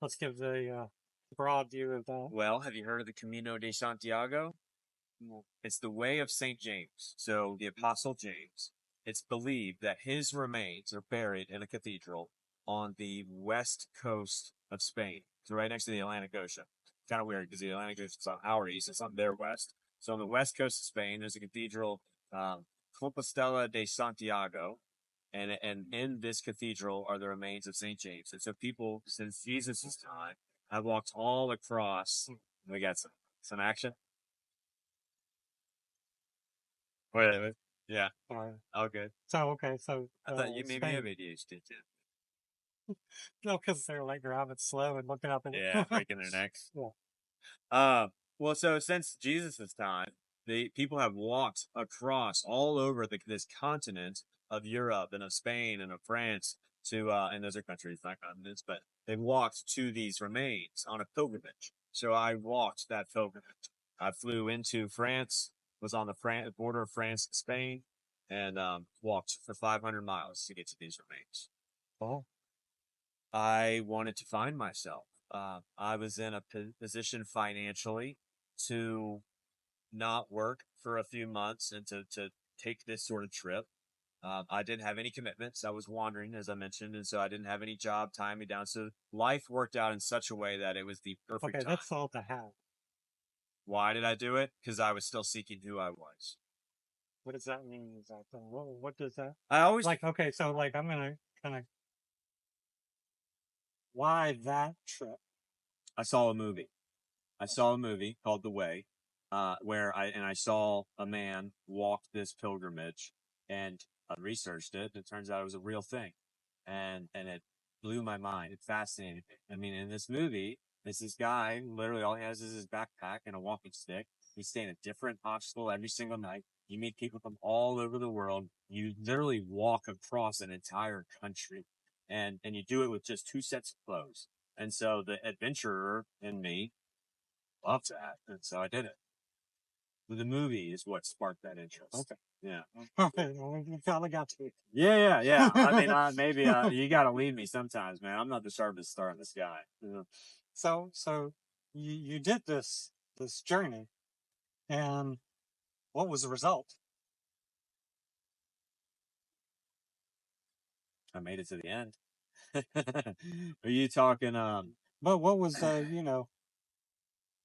Let's give the broad view of that. Well, have you heard of the Camino de Santiago? It's the way of St. James. So the Apostle James, it's believed that his remains are buried in a cathedral on the west coast of Spain. So right next to the Atlantic Ocean. Kind of weird because the Atlantic Ocean is on our east, it's on their west. So on the west coast of Spain, there's a cathedral, Compostela de Santiago. And in this cathedral are the remains of St. James. And so people, since Jesus' time, have walked all across. We got some action. Wait. Yeah. All right. Oh, good. So okay, so I thought you maybe Spain. have ADHD too. No, because they're like driving slow and looking up and Yeah, breaking their necks. Yeah. Well, so since Jesus' time, the people have walked across all over this continent of Europe and of Spain and of France to, and those are countries, not continents, but they walked to these remains on a pilgrimage. So I walked that pilgrimage. I flew into France, was on the border of France and Spain, and walked for 500 miles to get to these remains. Oh, I wanted to find myself. I was in a position financially to not work for a few months and to take this sort of trip. I didn't have any commitments. I was wandering, as I mentioned, and so I didn't have any job tying me down. So life worked out in such a way that it was the perfect okay, time. that's all to have. Why did I do it? Because I was still seeking who I was. What does that mean exactly? What does that I always like? Okay, so like I'm gonna kind of why that trip? I saw a movie. I saw a movie called The Way, where I saw a man walk this pilgrimage, and I researched it. And it turns out it was a real thing, and it blew my mind. It fascinated me. I mean, in this movie, this guy literally all he has is his backpack and a walking stick. He's staying at a different hostel every single night. You meet people from all over the world. You literally walk across an entire country, and you do it with just 2 sets of clothes. And so the adventurer in me loved that, and so I did it. The movie is what sparked that interest. Okay. Yeah. Okay, well, we finally got to it. Yeah. I mean, maybe you got to lead me sometimes, man. I'm not the sharpest star in the sky. So you did this journey, and what was the result? I made it to the end. Are you talking? But what was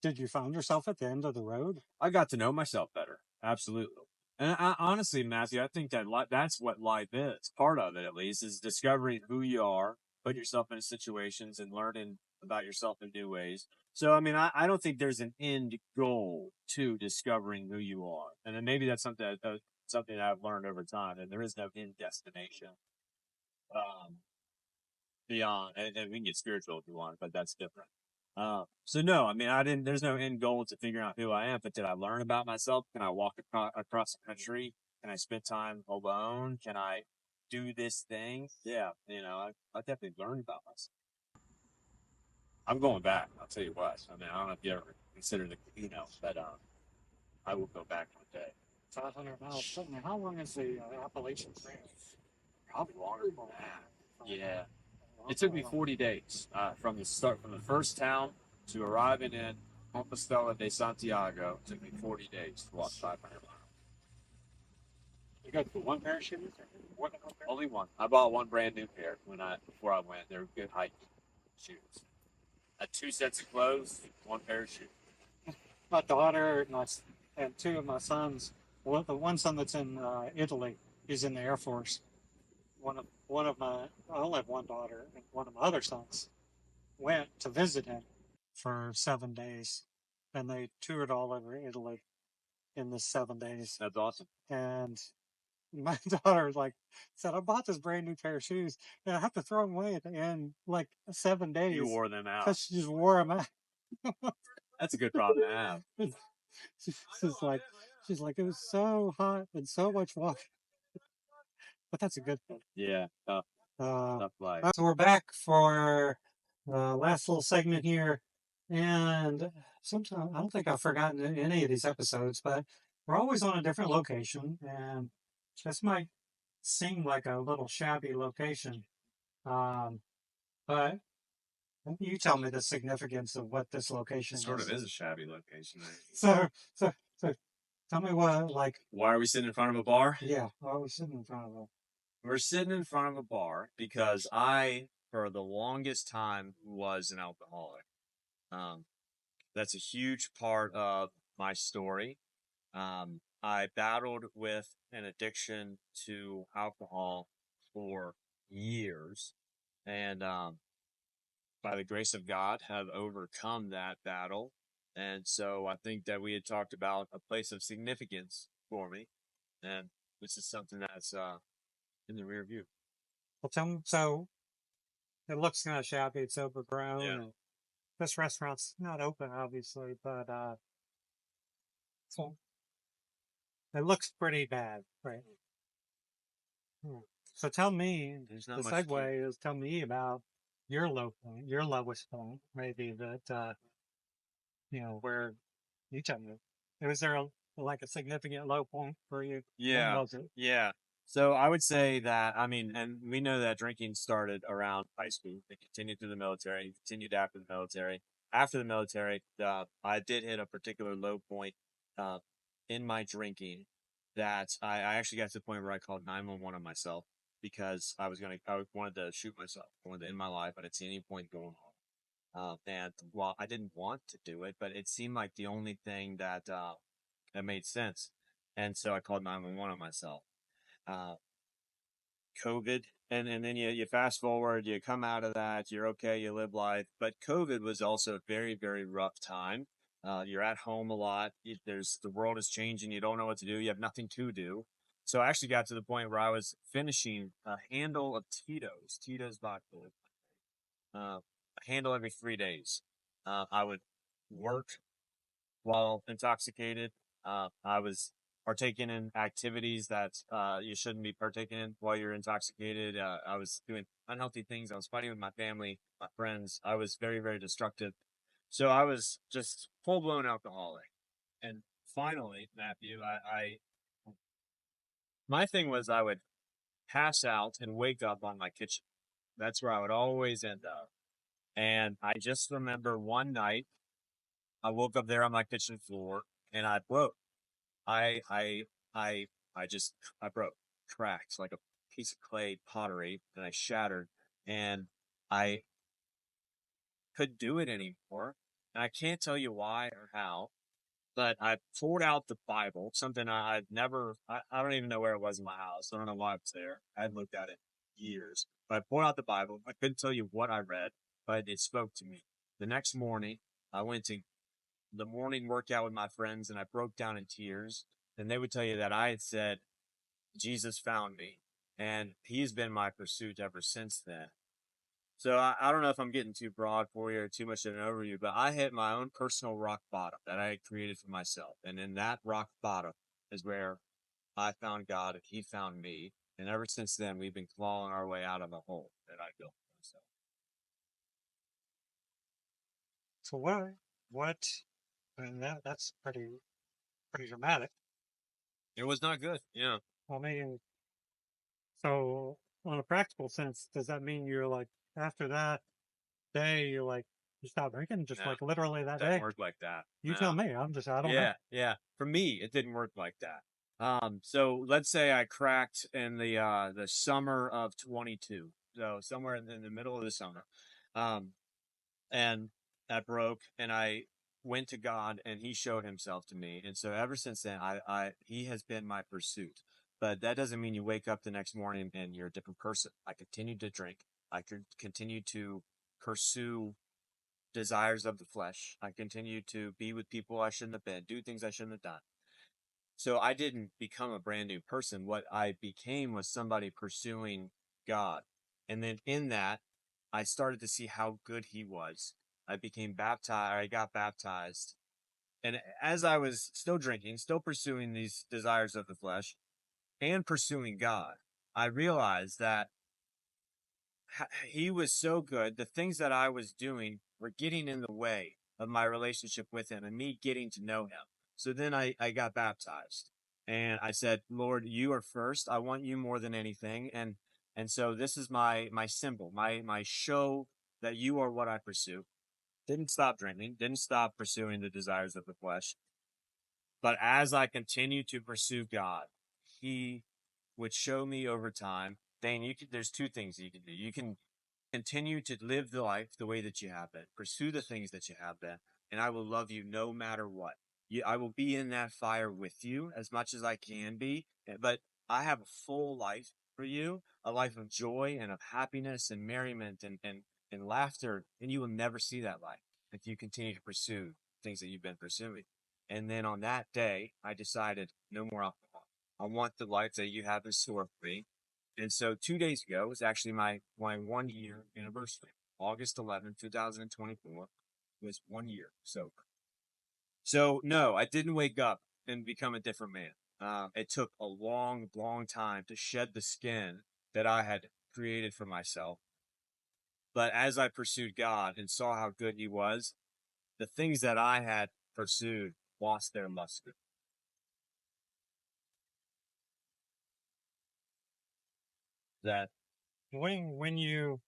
did you find yourself at the end of the road? I got to know myself better. Absolutely. And honestly, Matthew, I think that that's what life is. Part of it, at least, is discovering who you are, putting yourself into situations, and learning about yourself in new ways. So, I mean, I don't think there's an end goal to discovering who you are, and then maybe that's something that I've learned over time. And there is no end destination beyond. And we can get spiritual if you want, but that's different. So no, I mean, there's no end goal to figuring out who I am, but did I learn about myself? Can I walk across the country? Can I spend time alone? Can I do this thing? Yeah, I definitely learned about myself. I'm going back. I'll tell you what. I mean, I don't know if you ever consider but I will go back one day. 500 miles. How long is the Appalachian Trail? Probably longer than that. Yeah. It took me 40 days from the first town to arriving in Compostela de Santiago. It took me 40 days to walk 500 miles. You got one pair of shoes? Or Only one. I bought one brand new pair before I went. They were good hiking shoes. I had 2 sets of clothes, one pair of shoes. My daughter and 2 of my sons. Well, the one son that's in Italy, he's in the Air Force. I only have one daughter, and one of my other sons went to visit him for 7 days, and they toured all over Italy in the 7 days. That's awesome. And my daughter said, I bought this brand new pair of shoes, and I have to throw them away at the end, 7 days. You wore them out. Because she just wore them out. That's a good problem to have. She's like, it was so hot and so much water, but that's a good thing. Yeah, tough life. So we're back for last little segment here, and sometimes I don't think I've forgotten any of these episodes, but we're always on a different location, and this might seem like a little shabby location, but you tell me the significance of what this location It sort is. of is a shabby location. So, so tell me what, like, Why are we sitting in front of a bar? yeah, why are we sitting in front of a? We're sitting in front of a bar because I, for the longest time, was an alcoholic. That's a huge part of my story. I battled with an addiction to alcohol for years, and by the grace of God, have overcome that battle. And so I think that we had talked about a place of significance for me, and this is something that's in the rear view. Well, tell me, so it looks kind of shabby. It's overgrown. Yeah. And this restaurant's not open, obviously, but so it looks pretty bad, right? So tell me, There's the not much to segue is tell me about your low point, your lowest point, maybe that where you tell me. Was there like a significant low point for you? When Yeah, was it? yeah. So I would say that, I mean, and we know that drinking started around high school. It continued through the military, continued after the military. After the military, I did hit a particular low point uh, in my drinking that I actually got to the point where I called 911 on myself because I wanted to shoot myself. I wanted to end my life. I didn't see any point going on. And while I didn't want to do it, but it seemed like the only thing that made sense. And so I called 911 on myself. Uh, COVID, and then you fast forward, you come out of that, you're okay, you live life. But COVID was also a very, very rough time. You're at home a lot. The world is changing. You don't know what to do. You have nothing to do. So I actually got to the point where I was finishing a handle of Tito's vodka, a handle every 3 days. I would work while intoxicated. I was partaking in activities that you shouldn't be partaking in while you're intoxicated. I was doing unhealthy things. I was fighting with my family, my friends. I was very, very destructive. So I was just full blown alcoholic. And finally, Matthew, my thing was I would pass out and wake up on my kitchen. That's where I would always end up. And I just remember one night I woke up there on my kitchen floor and I broke. I I I I broke, cracked like a piece of clay pottery, and I shattered, and I couldn't do it anymore. And I can't tell you why or how, but I pulled out the Bible, something I'd never, I don't even know where it was in my house. I don't know why it was there. I hadn't looked at it in years. But I pulled out the Bible. I couldn't tell you what I read, but it spoke to me. The next morning, I went to the morning workout with my friends and I broke down in tears. And they would tell you that I had said, Jesus found me. And he's been my pursuit ever since then. So I don't know if I'm getting too broad for you or too much of an overview, but I hit my own personal rock bottom that I had created for myself. And in that rock bottom is where I found God and he found me. And ever since then, we've been clawing our way out of the hole that I built for myself. So what? And that's pretty dramatic. It was not good. Yeah. I mean, so on a practical sense, does that mean you're like after that day you're like you stop drinking just No, like literally that it doesn't day? work like that. You No. tell me. I don't know. Yeah, yeah. For me, it didn't work like that. So let's say I cracked in the summer of 22. So somewhere in the middle of the summer. Um, and that broke and I went to God and he showed himself to me. And so ever since then, he has been my pursuit. But that doesn't mean you wake up the next morning and you're a different person. I continued to drink. I could continue to pursue desires of the flesh. I continued to be with people I shouldn't have been, do things I shouldn't have done. So I didn't become a brand new person. What I became was somebody pursuing God. And then in that, I started to see how good he was. I became baptized, I got baptized. And as I was still drinking, still pursuing these desires of the flesh and pursuing God, I realized that he was so good. The things that I was doing were getting in the way of my relationship with him and me getting to know him. So then I got baptized and I said, Lord, you are first. I want you more than anything. And so this is my symbol, my show that you are what I pursue. Didn't stop drinking, didn't stop pursuing the desires of the flesh. But as I continued to pursue God, he would show me over time. Dane, there's two things you can do. You can continue to live the life the way that you have been, pursue the things that you have been, and I will love you no matter what. I will be in that fire with you as much as I can be, but I have a full life for you, a life of joy and of happiness and merriment and laughter, and you will never see that life if you continue to pursue things that you've been pursuing. And then on that day, I decided no more alcohol. I want the life that you have in store for me. And so 2 days ago was actually my 1 year anniversary. August 11th, 2024 was 1 year sober. So no, I didn't wake up and become a different man. It took a long, long time to shed the skin that I had created for myself. But as I pursued God and saw how good he was, the things that I had pursued lost their luster. That When you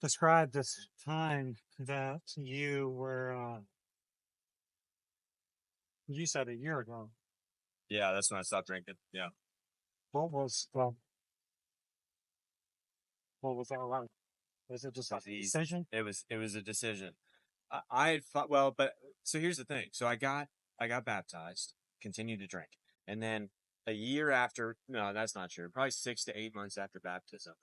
describe this time that you were, you said a year ago, Yeah, that's when I stopped drinking. Yeah. what was, well, what was that like? Was it just It a was easy. decision? It was a decision. I had thought, well, but so here's the thing. So I got baptized, continued to drink. And then a year after, no, that's not true. Probably 6 to 8 months after baptism.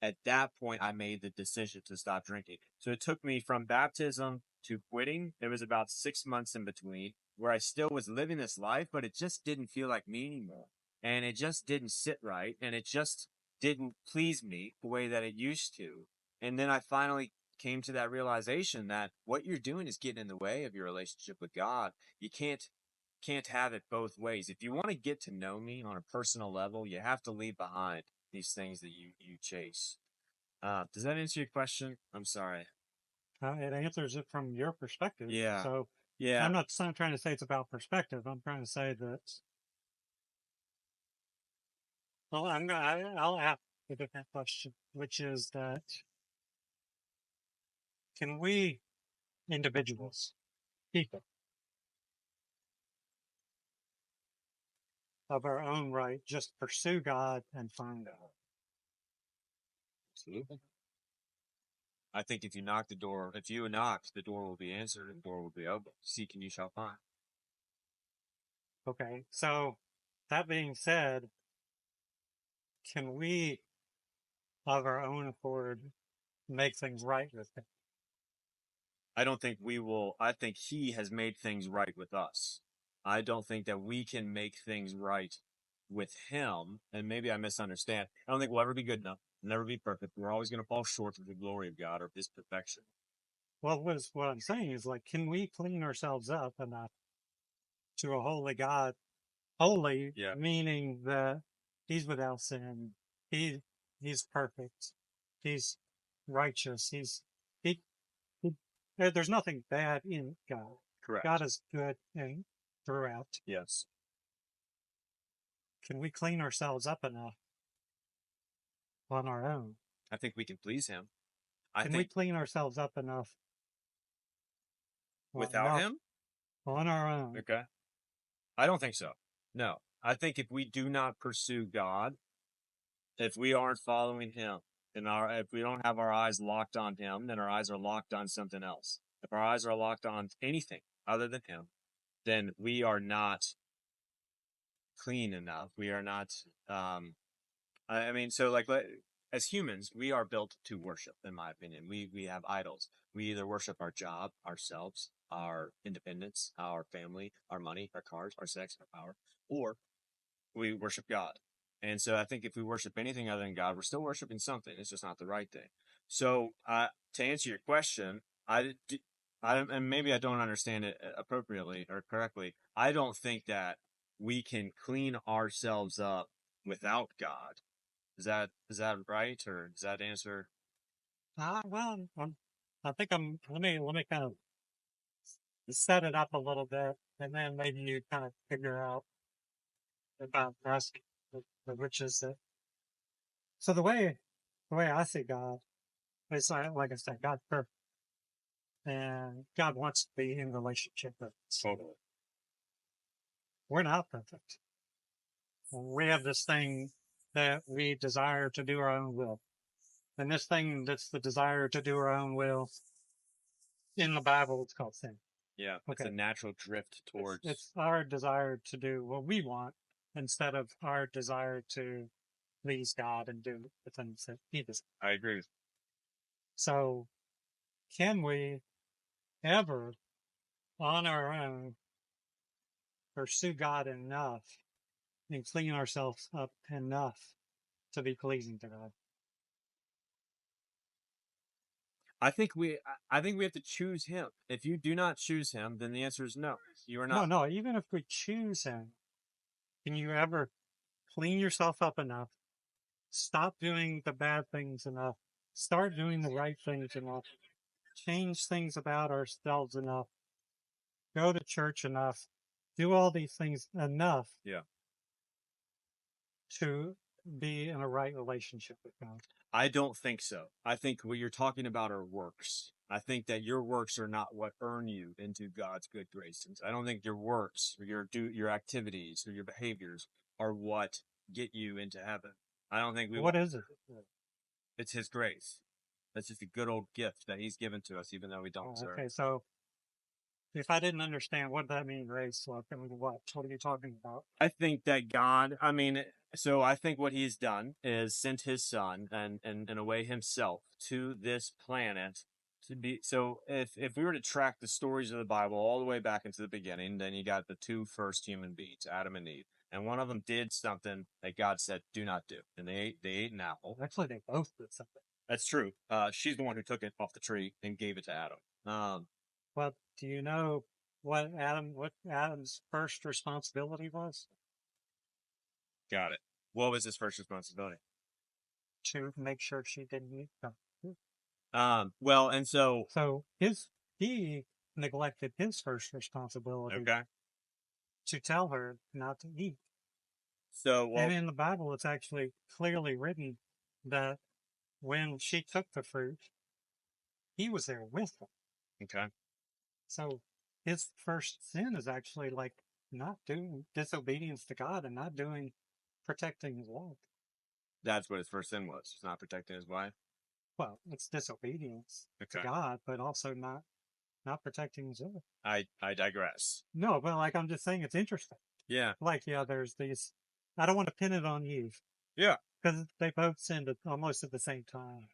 At that point, I made the decision to stop drinking. So it took me from baptism to quitting. There was about 6 months in between where I still was living this life, but it just didn't feel like me anymore. And it just didn't sit right. And it just didn't please me the way that it used to. And then I finally came to that realization that what you're doing is getting in the way of your relationship with God. You can't have it both ways. If you want to get to know me on a personal level, you have to leave behind these things that you chase. Does that answer your question? I'm sorry. It answers it from your perspective. Yeah. So Yeah. I'm not trying to say it's about perspective. I'm trying to say that, well, I'll ask a different question, which is that can we individuals, people of our own right, just pursue God and find God? Absolutely. I think if you knock, the door will be answered and the door will be open. Seek and you shall find. Okay. So that being said, can we of our own accord make things right with Him? I don't think we will. I think he has made things right with us. I don't think that we can make things right with him. And maybe I misunderstand. I don't think we'll ever be good enough, never be perfect. We're always going to fall short of the glory of God or of his perfection. Well, what I'm saying is, like, can we clean ourselves up enough to a holy God? Holy, Yeah. meaning that He's without sin. He He's perfect. He's righteous. He, there's nothing bad in God. Correct. God is good and throughout. Yes. Can we clean ourselves up enough on our own? I think we can please him. Can we clean ourselves up enough without him? on our own? Okay. I don't think so. No. I think if we do not pursue God, if we aren't following him, if we don't have our eyes locked on him, then our eyes are locked on something else. If our eyes are locked on anything other than him, then we are not clean enough. We are not, I mean, so like, as humans, we are built to worship, in my opinion. We have idols. We either worship our job, ourselves, our independence, our family, our money, our cars, our sex, our power, or we worship God. And so I think if we worship anything other than God, we're still worshiping something. It's just not the right thing. So, to answer your question, and maybe I don't understand it appropriately or correctly. I don't think that we can clean ourselves up without God. Is that right, or does that answer? Well, I think let me kind of set it up a little bit, and then maybe you kind of figure out about the rest, which is that. So the way I see God is like I said, God's perfect, and God wants to be in relationship with us. Totally. We're not perfect. We have this thing that we desire to do our own will, and this thing that's the desire to do our own will in the Bible, it's called sin. Yeah, it's a Okay. natural drift towards. It's our desire to do what we want instead of our desire to please God and do the things that He does. I agree. So, can we ever, on our own, pursue God enough and clean ourselves up enough to be pleasing to God? I think we have to choose Him. If you do not choose Him, then the answer is no. You are No, not. no. Even if we choose Him, can you ever clean yourself up enough? Stop doing the bad things enough. Start doing the right things enough. Change things about ourselves enough. Go to church enough. Do all these things enough Yeah. to be in a right relationship with God. I don't think so. I think what you're talking about are works. I think that your works are not what earn you into God's good graces. I don't think your works or your activities or your behaviors are what get you into heaven. I don't think we What will. is it? It's His grace. That's just a good old gift that He's given to us, even though we don't deserve Okay, it. so if I didn't understand what that means, grace, like, I mean, what are you talking about? I think that God, I mean, so I think what He's done is sent His Son and in a way Himself to this planet to be. So if we were to track the stories of the Bible all the way back into the beginning, then you got the two first human beings, Adam and Eve, and one of them did something that God said do not do, and they ate an apple. Actually, they both did something. That's true. She's the one who took it off the tree and gave it to Adam. Well, do you know what Adam's first responsibility was? Got it. What was his first responsibility? To make sure she didn't eat them. Well, and so So he neglected his first responsibility okay. to tell her not to eat. So And in the Bible, it's actually clearly written that when she took the fruit, he was there with her. okay. So his first sin is actually like not doing disobedience to God and not doing protecting his wife. That's what his first sin was. He's not protecting his wife. Well, it's disobedience to Okay. God, but also not protecting his wife. I digress. No, but like I'm just saying, it's interesting. Yeah. Like there's these. I don't want to pin it on Eve. Yeah. Because they both sinned almost at the same time.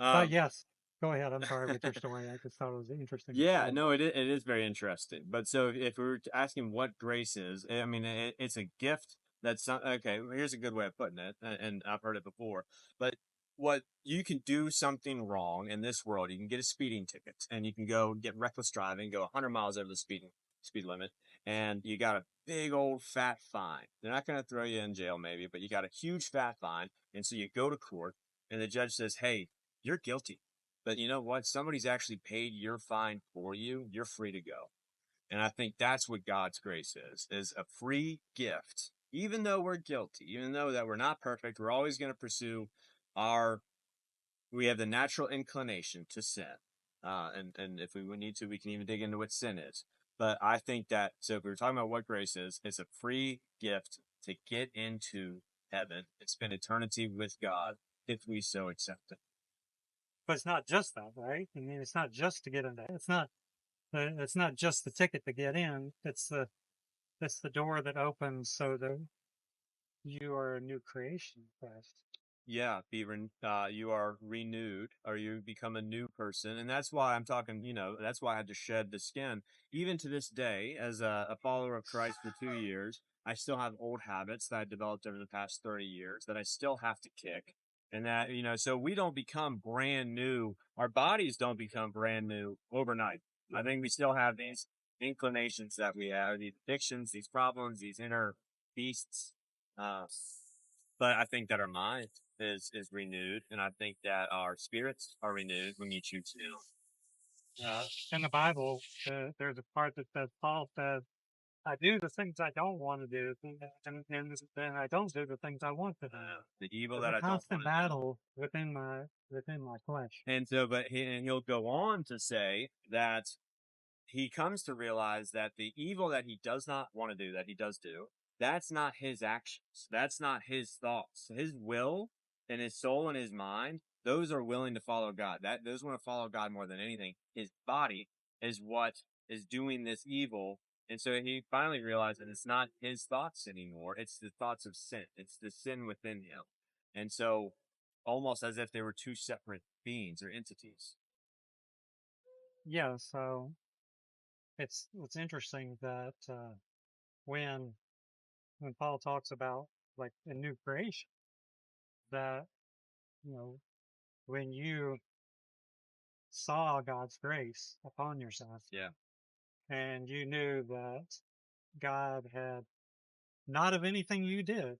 Um, Yes, go ahead. I'm sorry with your story. I just thought it was interesting. yeah, no, it is very interesting. But so if we were asking what grace is, I mean, it's a gift that's not, okay. Here's a good way of putting it, and I've heard it before. But what you can do something wrong in this world, you can get a speeding ticket, and you can go get reckless driving, go 100 miles over the speed limit, and you got a big old fat fine. They're not going to throw you in jail, maybe, but you got a huge fat fine, and so you go to court, and the judge says, "Hey, you're guilty." But you know what? Somebody's actually paid your fine for you. You're free to go. And I think that's what God's grace is a free gift. Even though we're guilty, even though that we're not perfect, we're always going to pursue our, we have the natural inclination to sin. And if we need to, we can even dig into what sin is. But I think that, so if we were talking about what grace is, it's a free gift to get into heaven and spend eternity with God if we so accept it. But it's not just that, right? I mean, it's not just to get into. It's not just the ticket to get in. It's the door that opens so that you are a new creation in Christ. Yeah, you are renewed or you become a new person. And that's why I'm talking, that's why I had to shed the skin. Even to this day, as a follower of Christ for 2 years, I still have old habits that I developed over the past 30 years that I still have to kick. And that, so we don't become brand new. Our bodies don't become brand new overnight. I think we still have these inclinations that we have, these addictions, these problems, these inner beasts. Uh, but I think that our mind is renewed, and I think that our spirits are renewed when you choose to. In the Bible, there's a part that says, Paul says, I do the things I don't want to do, and then I don't do the things I want to do. The evil There's that a I don't want constant to do. battle within my flesh. And so, and he'll go on to say that he comes to realize that the evil that he does not want to do, that he does do, that's not his actions. That's not his thoughts. His will and his soul and his mind, those are willing to follow God. Those want to follow God more than anything. His body is what is doing this evil. And so he finally realized that it's not his thoughts anymore. It's the thoughts of sin. It's the sin within him. And so almost as if they were two separate beings or entities. Yeah, so it's interesting that when when Paul talks about like a new creation, that you know when you saw God's grace upon yourself, Yeah. and you knew that God had not of anything you did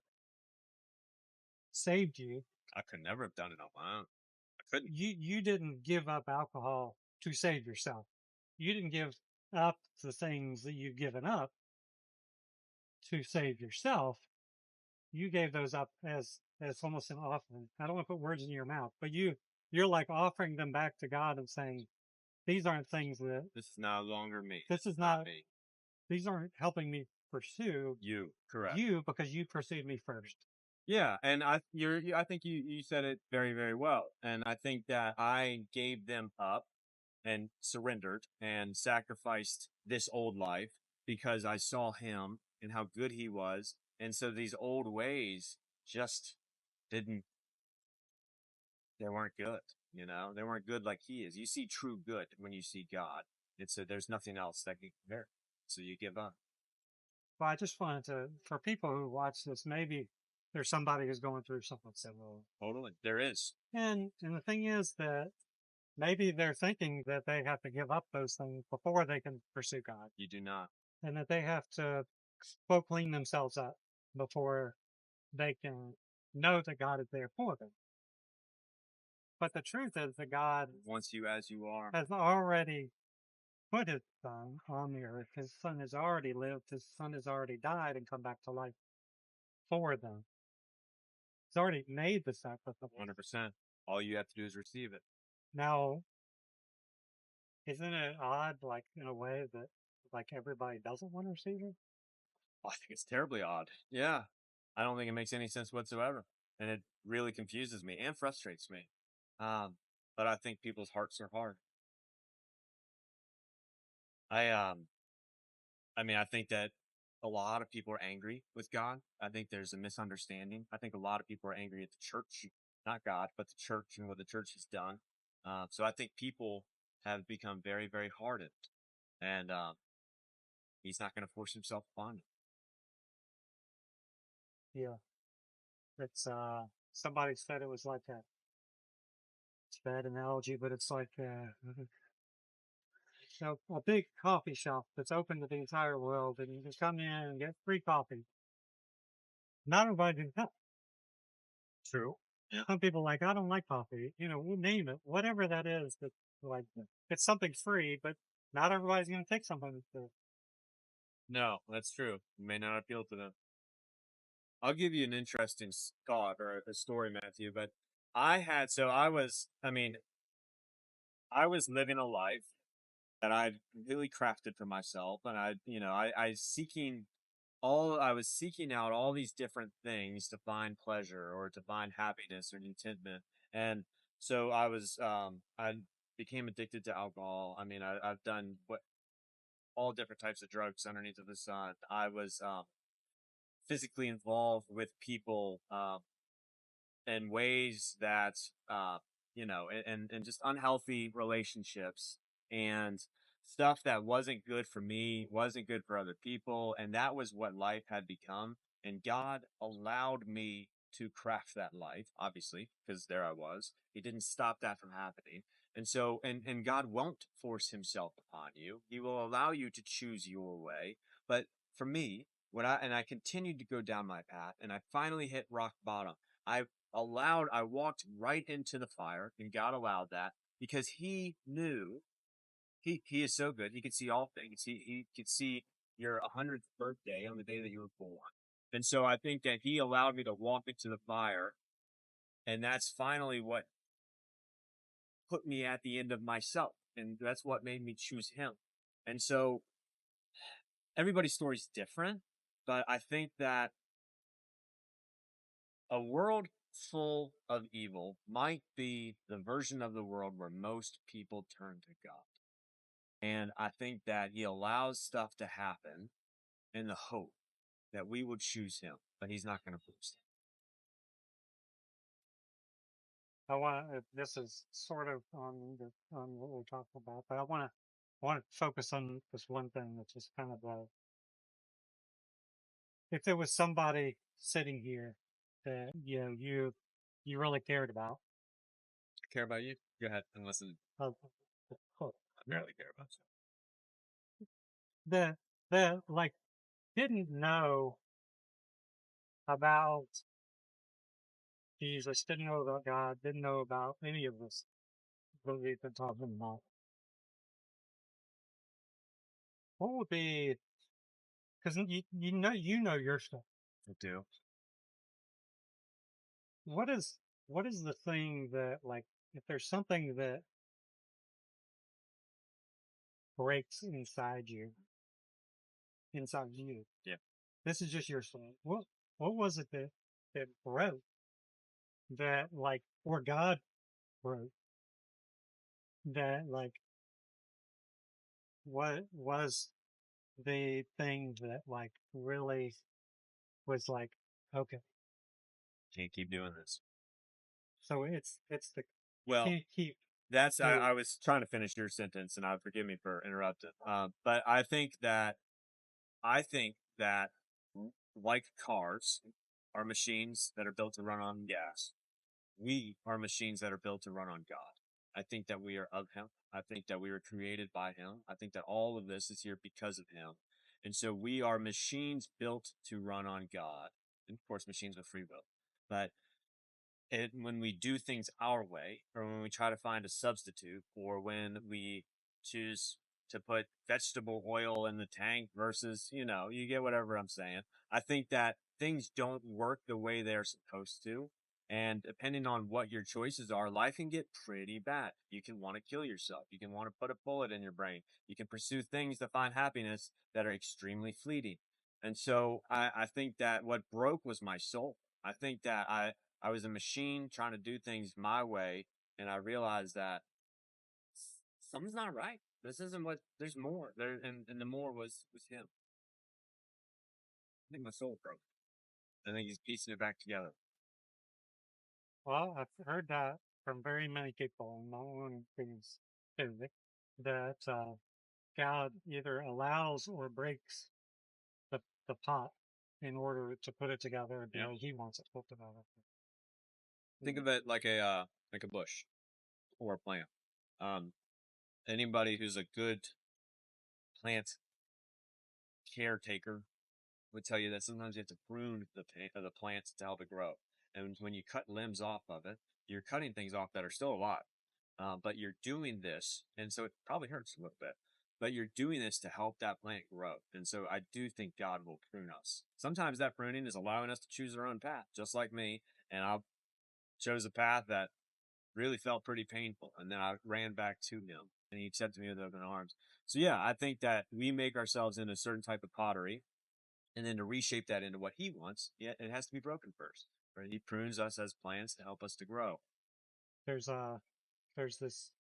saved you. I could never have done it on my own. I couldn't. You didn't give up alcohol to save yourself. You didn't give up the things that you've given up to save yourself. You gave those up as almost an offering. I don't want to put words in your mouth, but you're like offering them back to God and saying, these aren't things that This is no longer me. this is not me. these aren't helping me pursue You. Correct. you because you pursued me first. Yeah, and I think you said it very, very well. And I think that I gave them up and surrendered and sacrificed this old life because I saw him and how good he was. And so these old ways just didn't, they weren't good. They weren't good like he is. You see true good when you see God. There's nothing else that can compare. So you give up. Well, I just wanted to, for people who watch this, maybe there's somebody who's going through something similar. Totally. There is. And the thing is that maybe they're thinking that they have to give up those things before they can pursue God, You do not. and that they have to quote clean themselves up before they can know that God is there for them. But the truth is that God Wants you as you are. has already put his son on the earth. His son has already lived. His son has already died and come back to life for them. He's already made the sacrifice. 100%. All you have to do is receive it. Now, isn't it odd, like in a way that like everybody doesn't want to receive it? I think it's terribly odd. Yeah. I don't think it makes any sense whatsoever. And it really confuses me and frustrates me. But I think people's hearts are hard. I um I mean I think that a lot of people are angry with God. I think there's a misunderstanding. I think a lot of people are angry at the church, not God, but the church and what the church has done. So I think people have become very, very hardened. And he's not going to force himself upon you. Yeah. It's somebody said it was like it's a bad analogy, but it's like a big coffee shop that's open to the entire world, and you can come in and get free coffee. Not everybody can come. True. Some people like, I don't like coffee. We'll name it, whatever that is. That like it's something free, but not everybody's going to take something that's free. No, that's true. It may not appeal to them. I'll give you an interesting thought or a story, Matthew. But I was living a life that I'd really crafted for myself, and I was seeking out all these different things to find pleasure or to find happiness or contentment, and so I became addicted to alcohol. I mean, I've done all different types of drugs underneath of the sun. I was physically involved with people in ways that and just unhealthy relationships and stuff that wasn't good for me, wasn't good for other people, and that was what life had become. And God allowed me to craft that life, obviously, because there I was. He didn't stop that from happening. And so, and God won't force himself upon you. He will allow you to choose your way. But for me, I continued to go down my path and I finally hit rock bottom. I walked right into the fire, and God allowed that because he knew he is so good. He could see all things. He could see your 100th birthday on the day that you were born. And so I think that he allowed me to walk into the fire, and that's finally what put me at the end of myself. And that's what made me choose him. And so everybody's story is different, but I think that a world full of evil might be the version of the world where most people turn to God. And I think that he allows stuff to happen in the hope that we would choose him, but he's not going to force I want to. This is sort of on what we're talking about, but I want to focus on this one thing, which is kind of if there was somebody sitting here that you really cared about, I care about you. Go ahead and listen. uh, uh, I barely care about that that like didn't know about Jesus, didn't know about God, didn't know about any of this that we've been talking about. What would be, because you know your stuff. you. I do. What is what is the thing that, like, if there's something that breaks inside you, Yeah. this is just your story. What was it that broke, that, like, or God broke, that, like, what was the thing that, like, really was like, okay, Can't keep doing this. so it's the Well, can't keep that's doing. I was trying to finish your sentence, and forgive me for interrupting. But I think that like cars are machines that are built to run on gas. We are machines that are built to run on God. I think that we are of him. I think that we were created by him. I think that all of this is here because of him. And so we are machines built to run on God. And of course, machines with free will. But when we do things our way, or when we try to find a substitute, or when we choose to put vegetable oil in the tank versus, you get whatever I'm saying. I think that things don't work the way they're supposed to. And depending on what your choices are, life can get pretty bad. You can want to kill yourself. You can want to put a bullet in your brain. You can pursue things to find happiness that are extremely fleeting. And so I think that what broke was my soul. I think that I was a machine trying to do things my way, and I realized that something's not right. This isn't what. There's more. And the more was him. I think my soul broke. I think he's piecing it back together. Well, I've heard that from very many people, and not one things that God either allows or breaks the the pot in order to put it together the Yeah. way He wants it put together. Think of it like a bush or a plant. Um, Anybody who's a good plant caretaker would tell you that sometimes you have to prune the plants to help it grow. And when you cut limbs off of it, you're cutting things off that are still alive. But you're doing this, and so it probably hurts a little bit. But you're doing this to help that plant grow. And so I do think God will prune us. Sometimes that pruning is allowing us to choose our own path, just like me. And I chose a path that really felt pretty painful. And then I ran back to him, and he accepted me with open arms. So yeah, I think that we make ourselves into a certain type of pottery, and then to reshape that into what he wants, yeah, it has to be broken first. Right? He prunes us as plants to help us to grow. There's there's this,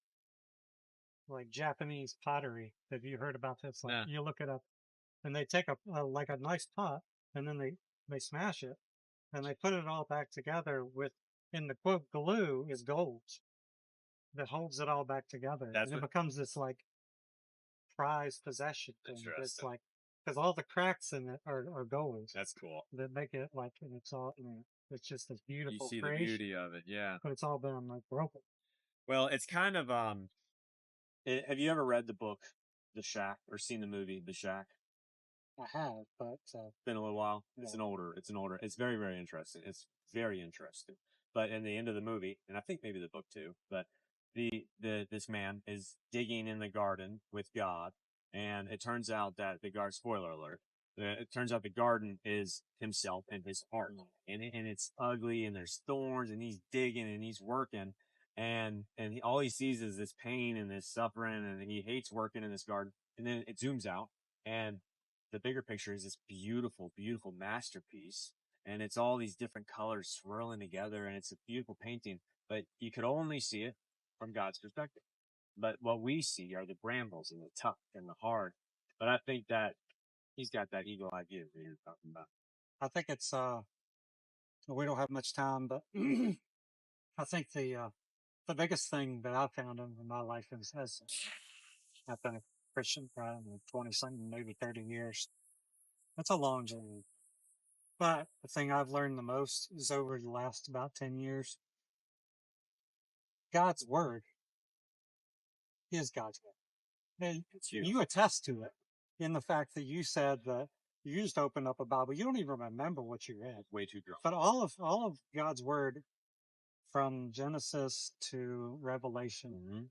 like, Japanese pottery. Have you heard about this? Like, Yeah, you look it up, and they take like a nice pot, and then they smash it, and they put it all back together with, in the quote, glue is gold that holds it all back together, that's and it what. becomes this, like, prized possession thing. That's Interesting. like, because all the cracks in it are gold That's cool. that make it, like, and it's all, it's just this You beautiful see the creation, beauty of it, yeah. but it's all been like broken. Well, it's kind of have you ever read the book The Shack or seen the movie The Shack? I have, but Been a little while. yeah. It's very, very interesting. It's very interesting. But in the end of the movie, and I think maybe the book too, but this man is digging in the garden with God, and it turns out that spoiler alert, it turns out the garden is himself and his heart, and it's ugly, and there's thorns, and he's digging and he's working, and all he sees is this pain and this suffering, and he hates working in this garden, and then it zooms out, and the bigger picture is this beautiful, beautiful masterpiece. And it's all these different colors swirling together, and it's a beautiful painting, but you could only see it from God's perspective. But what we see are the brambles and the tough and the hard. But I think that he's got that eagle-eye view that you're talking about. I think it's we don't have much time, but I think the biggest thing that I've found in my life is as I've been a Christian for 20 something, maybe 30 years. That's a long journey. But the thing I've learned the most is over the last about 10 years, God's word is God's word. And It's huge. you attest to it in the fact that you said that you just opened up a Bible. You don't even remember what you read. Way too good. But all of God's word from Genesis to Revelation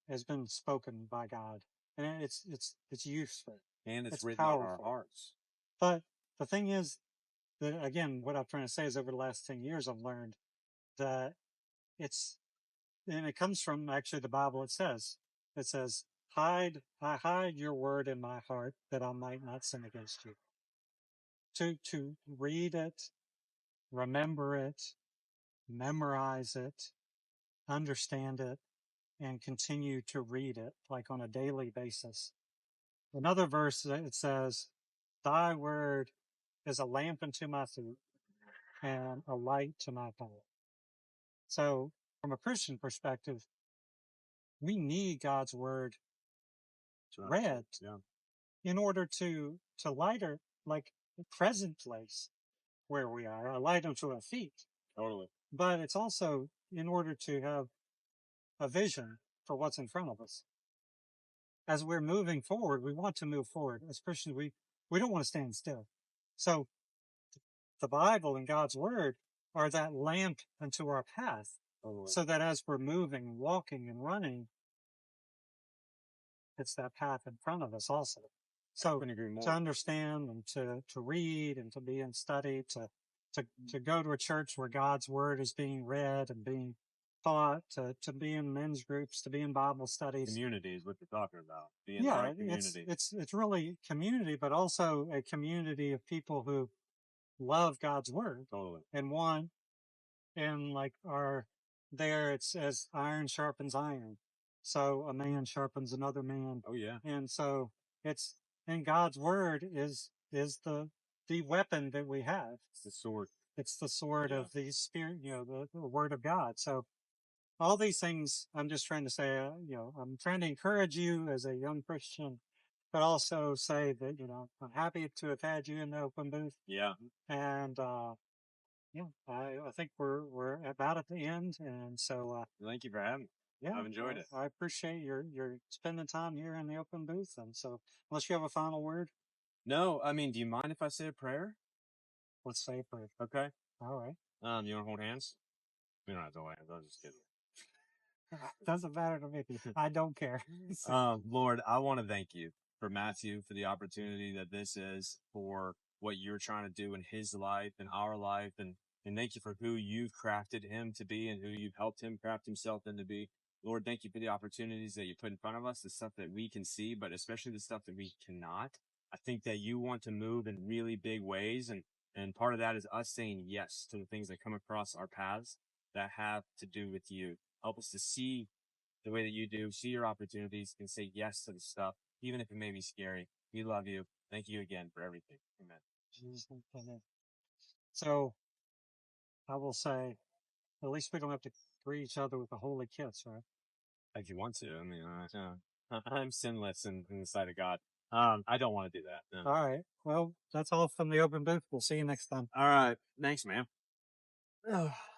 has been spoken by God. And it's useful. And it's written powerful. on our hearts. But the thing is that, again, what I'm trying to say is over the last 10 years, I've learned that and it comes from actually the Bible. It says, I hide your word in my heart that I might not sin against you. To read it, remember it, memorize it, understand it, and continue to read it like on a daily basis. Another verse, it says, thy word is a lamp unto my feet and a light to my path. So from a Christian perspective, we need God's word read in order to light our, like, the present place where we are, a light unto our feet. Totally. But it's also in order to have a vision for what's in front of us. As we're moving forward, we want to move forward. As Christians, we don't want to stand still. So the Bible and God's word are that lamp unto our path. Totally. So that as we're moving, walking, and running, it's that path in front of us also. So to understand and to read and to be in study, to go to a church where God's word is being read and being taught, to be in men's groups, to be in Bible studies. Community is what you're talking about. Being in the right community. It's really community, but also a community of people who love God's word. Totally. And want, and like it says iron sharpens iron. So a man sharpens another man. Oh yeah. And so and God's word is the weapon that we have. It's the sword. It's the sword of the spirit, the word of God. So all these things, I'm just trying to say, I'm trying to encourage you as a young Christian, but also say that, I'm happy to have had you in the open booth. Yeah. And, I think we're about at the end. And so, thank you for having me. Yeah, I've enjoyed it. I appreciate your spending time here in the open booth. And so, unless you have a final word. No, I mean, do you mind if I say a prayer? Let's say a prayer. Okay. All right. You want to hold hands? We don't have to hold hands. I was just kidding. Doesn't matter to me. I don't care. Lord, I want to thank you for Matthew, for the opportunity that this is, for what you're trying to do in his life and our life, and thank you for who you've crafted him to be and who you've helped him craft himself into be. Lord, thank you for the opportunities that you put in front of us, the stuff that we can see, but especially the stuff that we cannot. I think that you want to move in really big ways, and part of that is us saying yes to the things that come across our paths that have to do with you. Help us to see the way that you do, see your opportunities, and say yes to the stuff, even if it may be scary. We love you. Thank you again for everything. Amen. So I will say, at least we don't have to greet each other with a holy kiss, right? If you want to. I mean, I'm sinless in the sight of God. I don't want to do that. No. All right. Well, that's all from the open booth. We'll see you next time. All right. Thanks, man. Ugh.